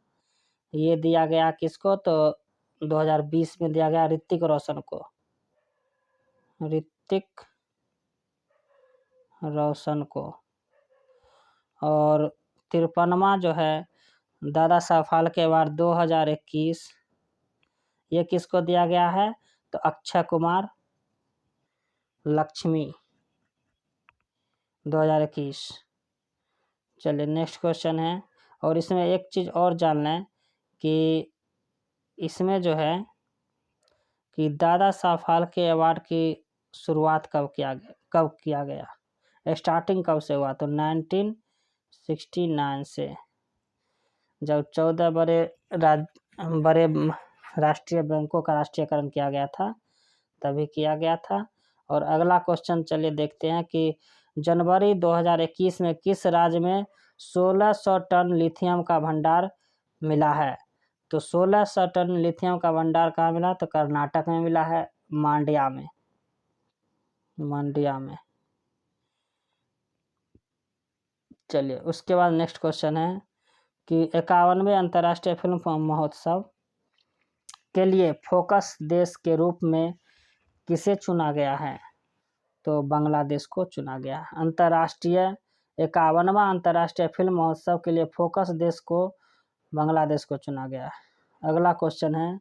ये दिया गया किसको? तो 2020 में दिया गया ऋतिक रोशन को। और 53वां जो है दादा साहब फाल्के अवार्ड 2021 ये किसको दिया गया है? तो अक्षय कुमार लक्ष्मी 2021। चलिए नेक्स्ट क्वेश्चन है, और इसमें एक चीज़ और जान लें कि इसमें जो है कि दादा साहब फाल्के अवार्ड की शुरुआत कब किया गया, स्टार्टिंग कब से हुआ, तो 1969 से, जब 14 बड़े राष्ट्रीय बैंकों का राष्ट्रीयकरण किया गया था, तभी किया गया था। और अगला क्वेश्चन चलिए देखते हैं कि जनवरी 2021 में किस राज्य में 1600 टन लिथियम का भंडार मिला है, तो 1600 टन लिथियम का भंडार कहाँ मिला, तो कर्नाटक में मिला है, मांड्या में। चलिए उसके बाद नेक्स्ट क्वेश्चन है कि 51वें अंतर्राष्ट्रीय फिल्म महोत्सव के लिए फोकस देश के रूप में किसे चुना गया है, तो बांग्लादेश को चुना गया। 51वां अंतर्राष्ट्रीय फिल्म महोत्सव के लिए फोकस देश को बांग्लादेश को चुना गया। अगला क्वेश्चन है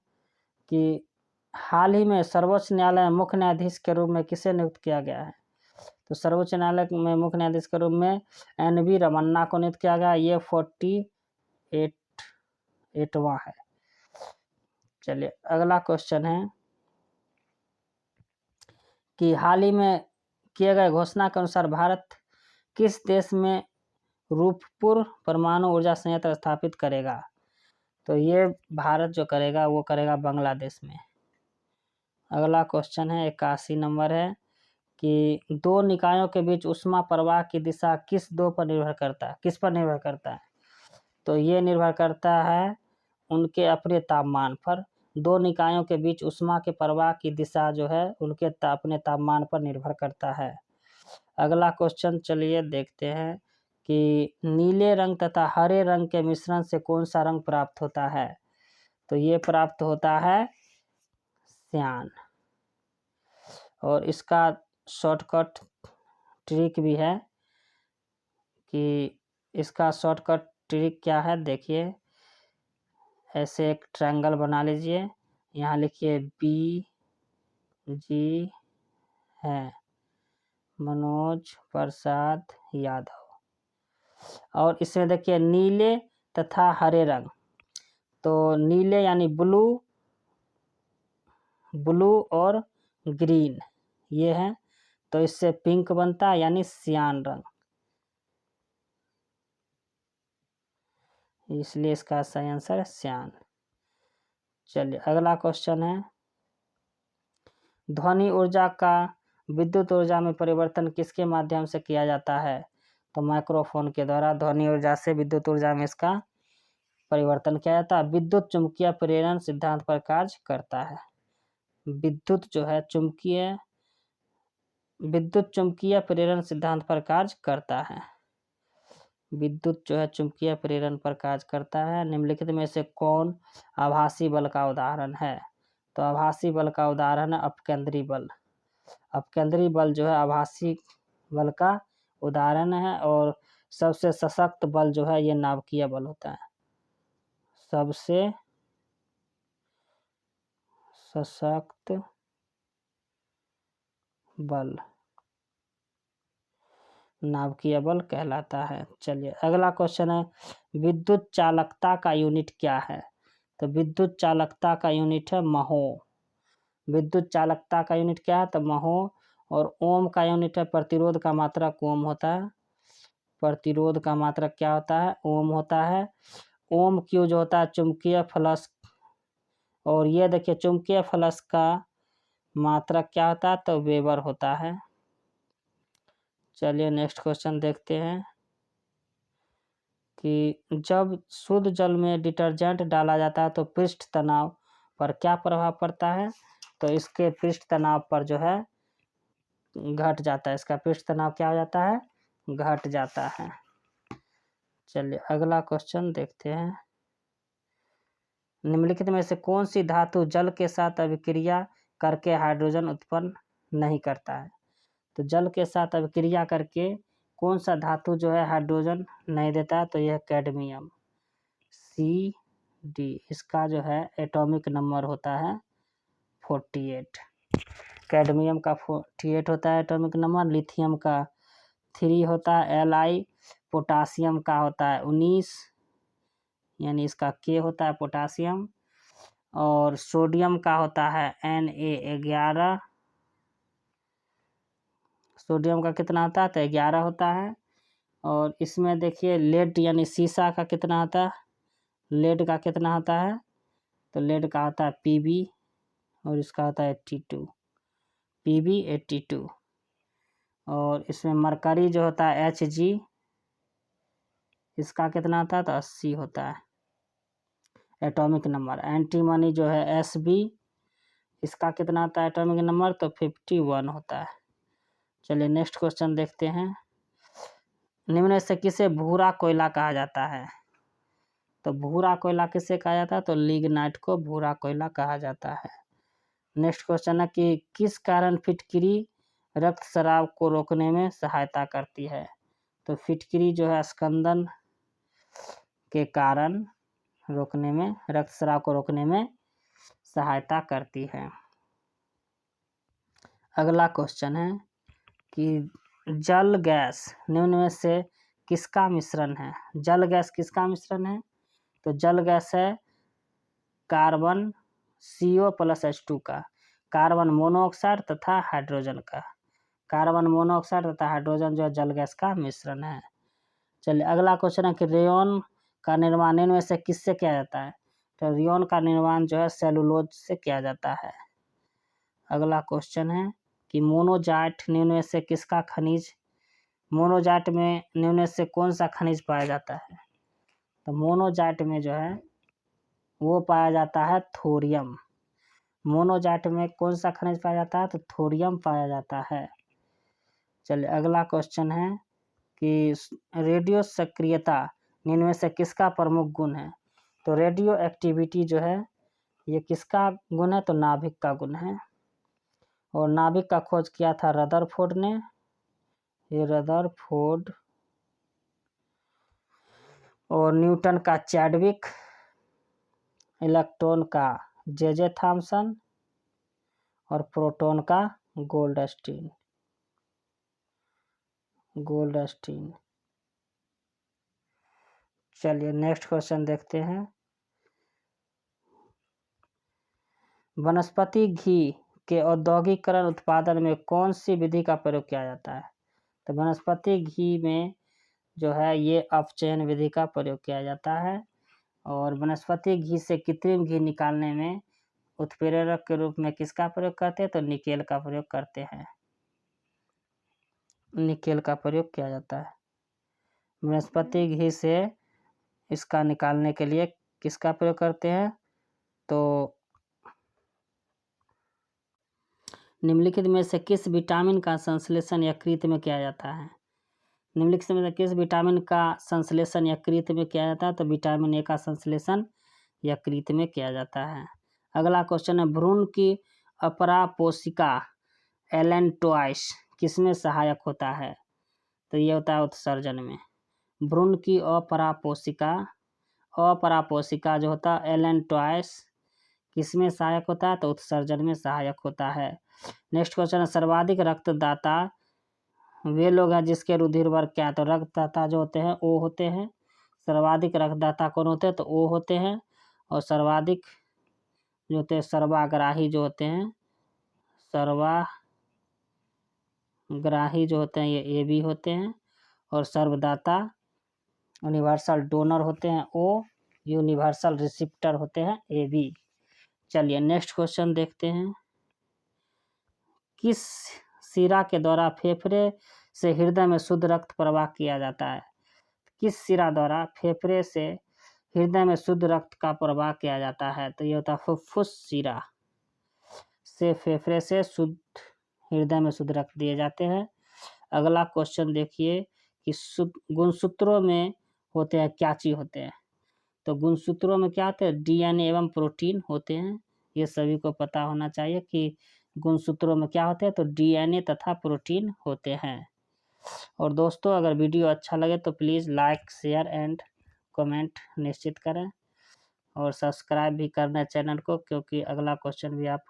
कि हाल ही में सर्वोच्च न्यायालय में मुख्य न्यायाधीश के रूप में किसे नियुक्त किया गया है, तो सर्वोच्च न्यायालय में मुख्य न्यायाधीश के रूप में NV रमन्ना को नियुक्त किया गया। ये 48वां है। चलिए अगला क्वेश्चन है कि हाल ही में किए गए घोषणा के अनुसार भारत किस देश में रूपपुर परमाणु ऊर्जा संयंत्र स्थापित करेगा, तो ये भारत जो करेगा वो करेगा बांग्लादेश में। अगला क्वेश्चन है 81 नंबर है कि दो निकायों के बीच ऊष्मा प्रवाह की दिशा किस पर निर्भर करता है, तो ये निर्भर करता है उनके अपने तापमान पर। दो निकायों के बीच ऊष्मा के प्रवाह की दिशा जो है उनके अपने तापमान पर निर्भर करता है। अगला क्वेश्चन चलिए देखते हैं कि नीले रंग तथा हरे रंग के मिश्रण से कौन सा रंग प्राप्त होता है, तो ये प्राप्त होता है सियान। और इसका शॉर्टकट ट्रिक भी है कि इसका शॉर्टकट ट्रिक क्या है, देखिए ऐसे एक ट्रायंगल बना लीजिए, यहाँ लिखिए BG है मनोज प्रसाद यादव, और इसमें देखिए नीले तथा हरे रंग, तो नीले यानी ब्लू और ग्रीन ये है, तो इससे पिंक बनता है यानी सियान रंग, इसलिए इसका सही आंसर है सियान। चलिए अगला क्वेश्चन है ध्वनि ऊर्जा का विद्युत ऊर्जा में परिवर्तन किसके माध्यम से किया जाता है, तो माइक्रोफोन के द्वारा ध्वनि ऊर्जा से विद्युत ऊर्जा में इसका परिवर्तन किया जाता है। विद्युत चुंबकीय प्रेरण सिद्धांत पर कार्य करता है। विद्युत चुंबकीय प्रेरण सिद्धांत पर कार्य करता है। विद्युत जो है चुंबकीय प्रेरण पर कार्य करता है। निम्नलिखित में से कौन आभासी बल का उदाहरण है, तो आभासी बल का उदाहरण है अपकेंद्री बल। अपकेंद्री बल जो है आभासी बल का उदाहरण है। और सबसे सशक्त बल जो है ये नाभिकीय बल होता है। सबसे सशक्त बल नाभिकीय बल कहलाता है। चलिए अगला क्वेश्चन है विद्युत चालकता का यूनिट क्या है, तो विद्युत चालकता का यूनिट है महो। विद्युत चालकता का यूनिट क्या है, तो महो। और ओम का यूनिट है प्रतिरोध का मात्रक ओम होता है। प्रतिरोध का मात्रक क्या होता है, ओम होता है। ओम क्यू जो होता है चुंबकीय फ्लक्स, और ये देखिए चुंबकीय फ्लक्स का मात्रक क्या होता है, तो वेबर होता है। चलिए नेक्स्ट क्वेश्चन देखते हैं कि जब शुद्ध जल में डिटर्जेंट डाला जाता है तो पृष्ठ तनाव पर क्या प्रभाव पड़ता है, तो इसके पृष्ठ तनाव पर जो है घट जाता है। इसका पृष्ठ तनाव क्या हो जाता है, घट जाता है। चलिए अगला क्वेश्चन देखते हैं निम्नलिखित में से कौन सी धातु जल के साथ अभिक्रिया करके हाइड्रोजन उत्पन्न नहीं करता है, तो जल के साथ अभिक्रिया करके कौन सा धातु जो है हाइड्रोजन नहीं देता है, तो यह कैडमियम CD। इसका जो है एटॉमिक नंबर होता है 48। कैडमियम का 48 होता है एटॉमिक नंबर, लिथियम का 3 होता है, Li, पोटासियम का होता है 19, यानी इसका K होता है पोटासियम, और सोडियम का होता है Na11, सोडियम का कितना होता है तो 11 होता है। और इसमें देखिए लेड यानी सीसा का कितना होता है, लेड का कितना होता है तो लेड का होता है Pb, और इसका होता है 82, Pb 82। और इसमें मरकरी जो होता है Hg, इसका कितना होता है तो 80 होता है एटॉमिक नंबर। एंटीमनी जो है Sb, इसका कितना होता है एटॉमिक नंबर तो 51 होता है। चलिए नेक्स्ट क्वेश्चन देखते हैं। निम्न में से किसे भूरा कोयला कहा जाता है, तो भूरा कोयला किसे कहा जाता है तो लिग्नाइट को भूरा कोयला कहा जाता है। नेक्स्ट क्वेश्चन है कि किस कारण फिटकरी रक्तस्राव को रोकने में सहायता करती है, तो फिटकरी जो है स्कंदन के कारण रोकने में, रक्तस्राव को रोकने में सहायता करती है। अगला क्वेश्चन है कि जल गैस निम्न में से किसका मिश्रण है, जल गैस किसका मिश्रण है तो जल गैस है कार्बन CO+H2 का, कार्बन मोनोऑक्साइड तथा हाइड्रोजन का, कार्बन मोनोऑक्साइड तथा हाइड्रोजन जो है जल गैस का मिश्रण है। चलिए अगला क्वेश्चन है कि रेयन का निर्माण इनमें से किससे किया जाता है, तो रेयन का निर्माण जो है सेलुलोज से किया जाता है। अगला क्वेश्चन है कि मोनोजाइट निम्न में से किसका खनिज, मोनोजाइट में निम्न में से कौन सा खनिज पाया जाता है, तो मोनोजाइट में जो है वो पाया जाता है थोरियम। मोनोजाइट में कौन सा खनिज पाया जाता है तो थोरियम पाया जाता है। चलिए अगला क्वेश्चन है कि रेडियो सक्रियता निम्न में से किसका प्रमुख गुण है, तो रेडियो एक्टिविटी जो है ये किसका गुण है तो नाभिक का गुण है। और नाभिक का खोज किया था रदरफोर्ड ने, ये रदरफोर्ड, और न्यूटन का चैडविक, इलेक्ट्रॉन का जे थॉमसन, और प्रोटॉन का गोल्डस्टीन। चलिए नेक्स्ट क्वेश्चन देखते हैं। वनस्पति घी के औद्योगिकरण उत्पादन में कौन सी विधि का प्रयोग किया जाता है, तो वनस्पति घी में जो है ये अपचयन विधि का प्रयोग किया जाता है। और वनस्पति घी से कृत्रिम घी निकालने में उत्प्रेरक के रूप में किसका प्रयोग करते हैं तो निकेल का प्रयोग करते हैं, निकेल का प्रयोग किया जाता है। वनस्पति घी से इसका निकालने के लिए किसका प्रयोग करते हैं तो निम्नलिखित में से किस विटामिन का संश्लेषण यकृत में किया जाता है, निम्नलिखित में से किस विटामिन का संश्लेषण यकृत में किया जाता है तो विटामिन ए का संश्लेषण यकृत में किया जाता है। अगला क्वेश्चन है भ्रूण की अपरापोषिका एलेंटोइस किसमें सहायक होता है, तो ये होता है उत्सर्जन में। भ्रूण की अपरापोषिका जो होता है एलेंटोइस किसमें सहायक होता है तो उत्सर्जन में सहायक होता है। नेक्स्ट क्वेश्चन है सर्वाधिक रक्तदाता वे लोग हैं जिसके रुधिर वर्ग क्या है, तो रक्तदाता जो होते हैं ओ होते हैं। सर्वाधिक रक्तदाता कौन होते हैं तो ओ होते हैं। और सर्वाधिक जो होते हैं सर्वाग्राही जो होते हैं, सर्वाग्राही जो होते हैं ये ए बी होते हैं। और सर्वदाता यूनिवर्सल डोनर होते हैं ओ, यूनिवर्सल रिसिप्टर होते हैं ए बी। चलिए नेक्स्ट क्वेश्चन देखते हैं। किस शिरा के द्वारा फेफड़े से हृदय में शुद्ध रक्त प्रवाह किया जाता है, किस शिरा द्वारा फेफड़े से हृदय में शुद्ध रक्त का प्रवाह किया जाता है, तो ये होता है फुफ्फुस शिरा से फेफड़े से शुद्ध हृदय में शुद्ध रक्त दिए जाते हैं। अगला क्वेश्चन देखिए कि गुणसूत्रों में होते हैं क्या चीज होते हैं, तो गुणसूत्रों में क्या होते हैं DNA एवं प्रोटीन होते हैं। ये सभी को पता होना चाहिए कि गुणसूत्रों में क्या होते हैं तो DNA तथा प्रोटीन होते हैं। और दोस्तों अगर वीडियो अच्छा लगे तो please like share and comment निश्चित करें, और सब्सक्राइब भी करना चैनल को, क्योंकि अगला क्वेश्चन भी आप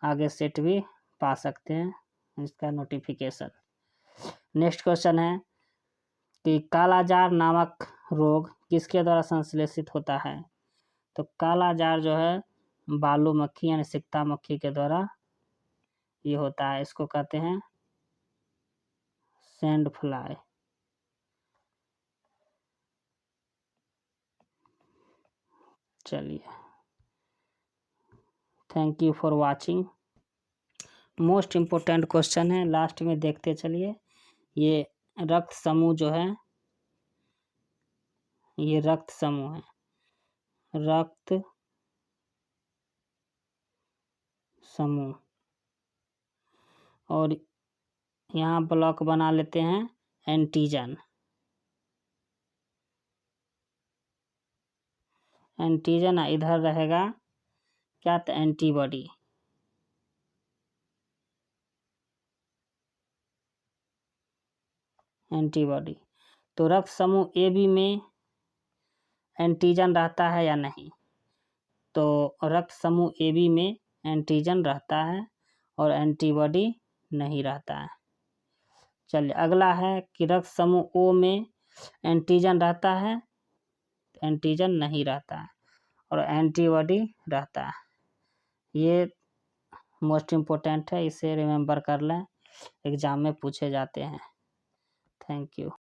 आगे सेट भी पा सकते हैं इसका नोटिफिकेशन। नेक्स्ट क्वेश्चन है कि कालाजार नामक रोग किसके द्वारा संश्लेषित होता है? तो कालाजार जो है बालू मक्खी यानी सिक्ता मक्खी के द्वारा ये होता है। इसको कहते हैं सैंड फ्लाई। चलिए, thank you for watching. Most important question है, लास्ट में देखते चलिए। ये रक्त समूह जो है, ये रक्त समूह है, रक्त समूह। और यहाँ ब्लॉक बना लेते हैं एंटीजन। एंटीजन इधर रहेगा क्या? तो एंटीबॉडी। एंटीबॉडी। तो रक्त समूह ए बी में एंटीजन रहता है या नहीं? तो रक्त समूह ए बी में एंटीजन रहता है और एंटीबॉडी नहीं रहता है। चलिए, अगला है कि रक्त समूह ओ में एंटीजन रहता है, एंटीजन नहीं रहता है और एंटीबॉडी रहता है। ये मोस्ट इम्पोर्टेंट है, इसे रिमेंबर कर लें, एग्जाम में पूछे जाते हैं। Thank you.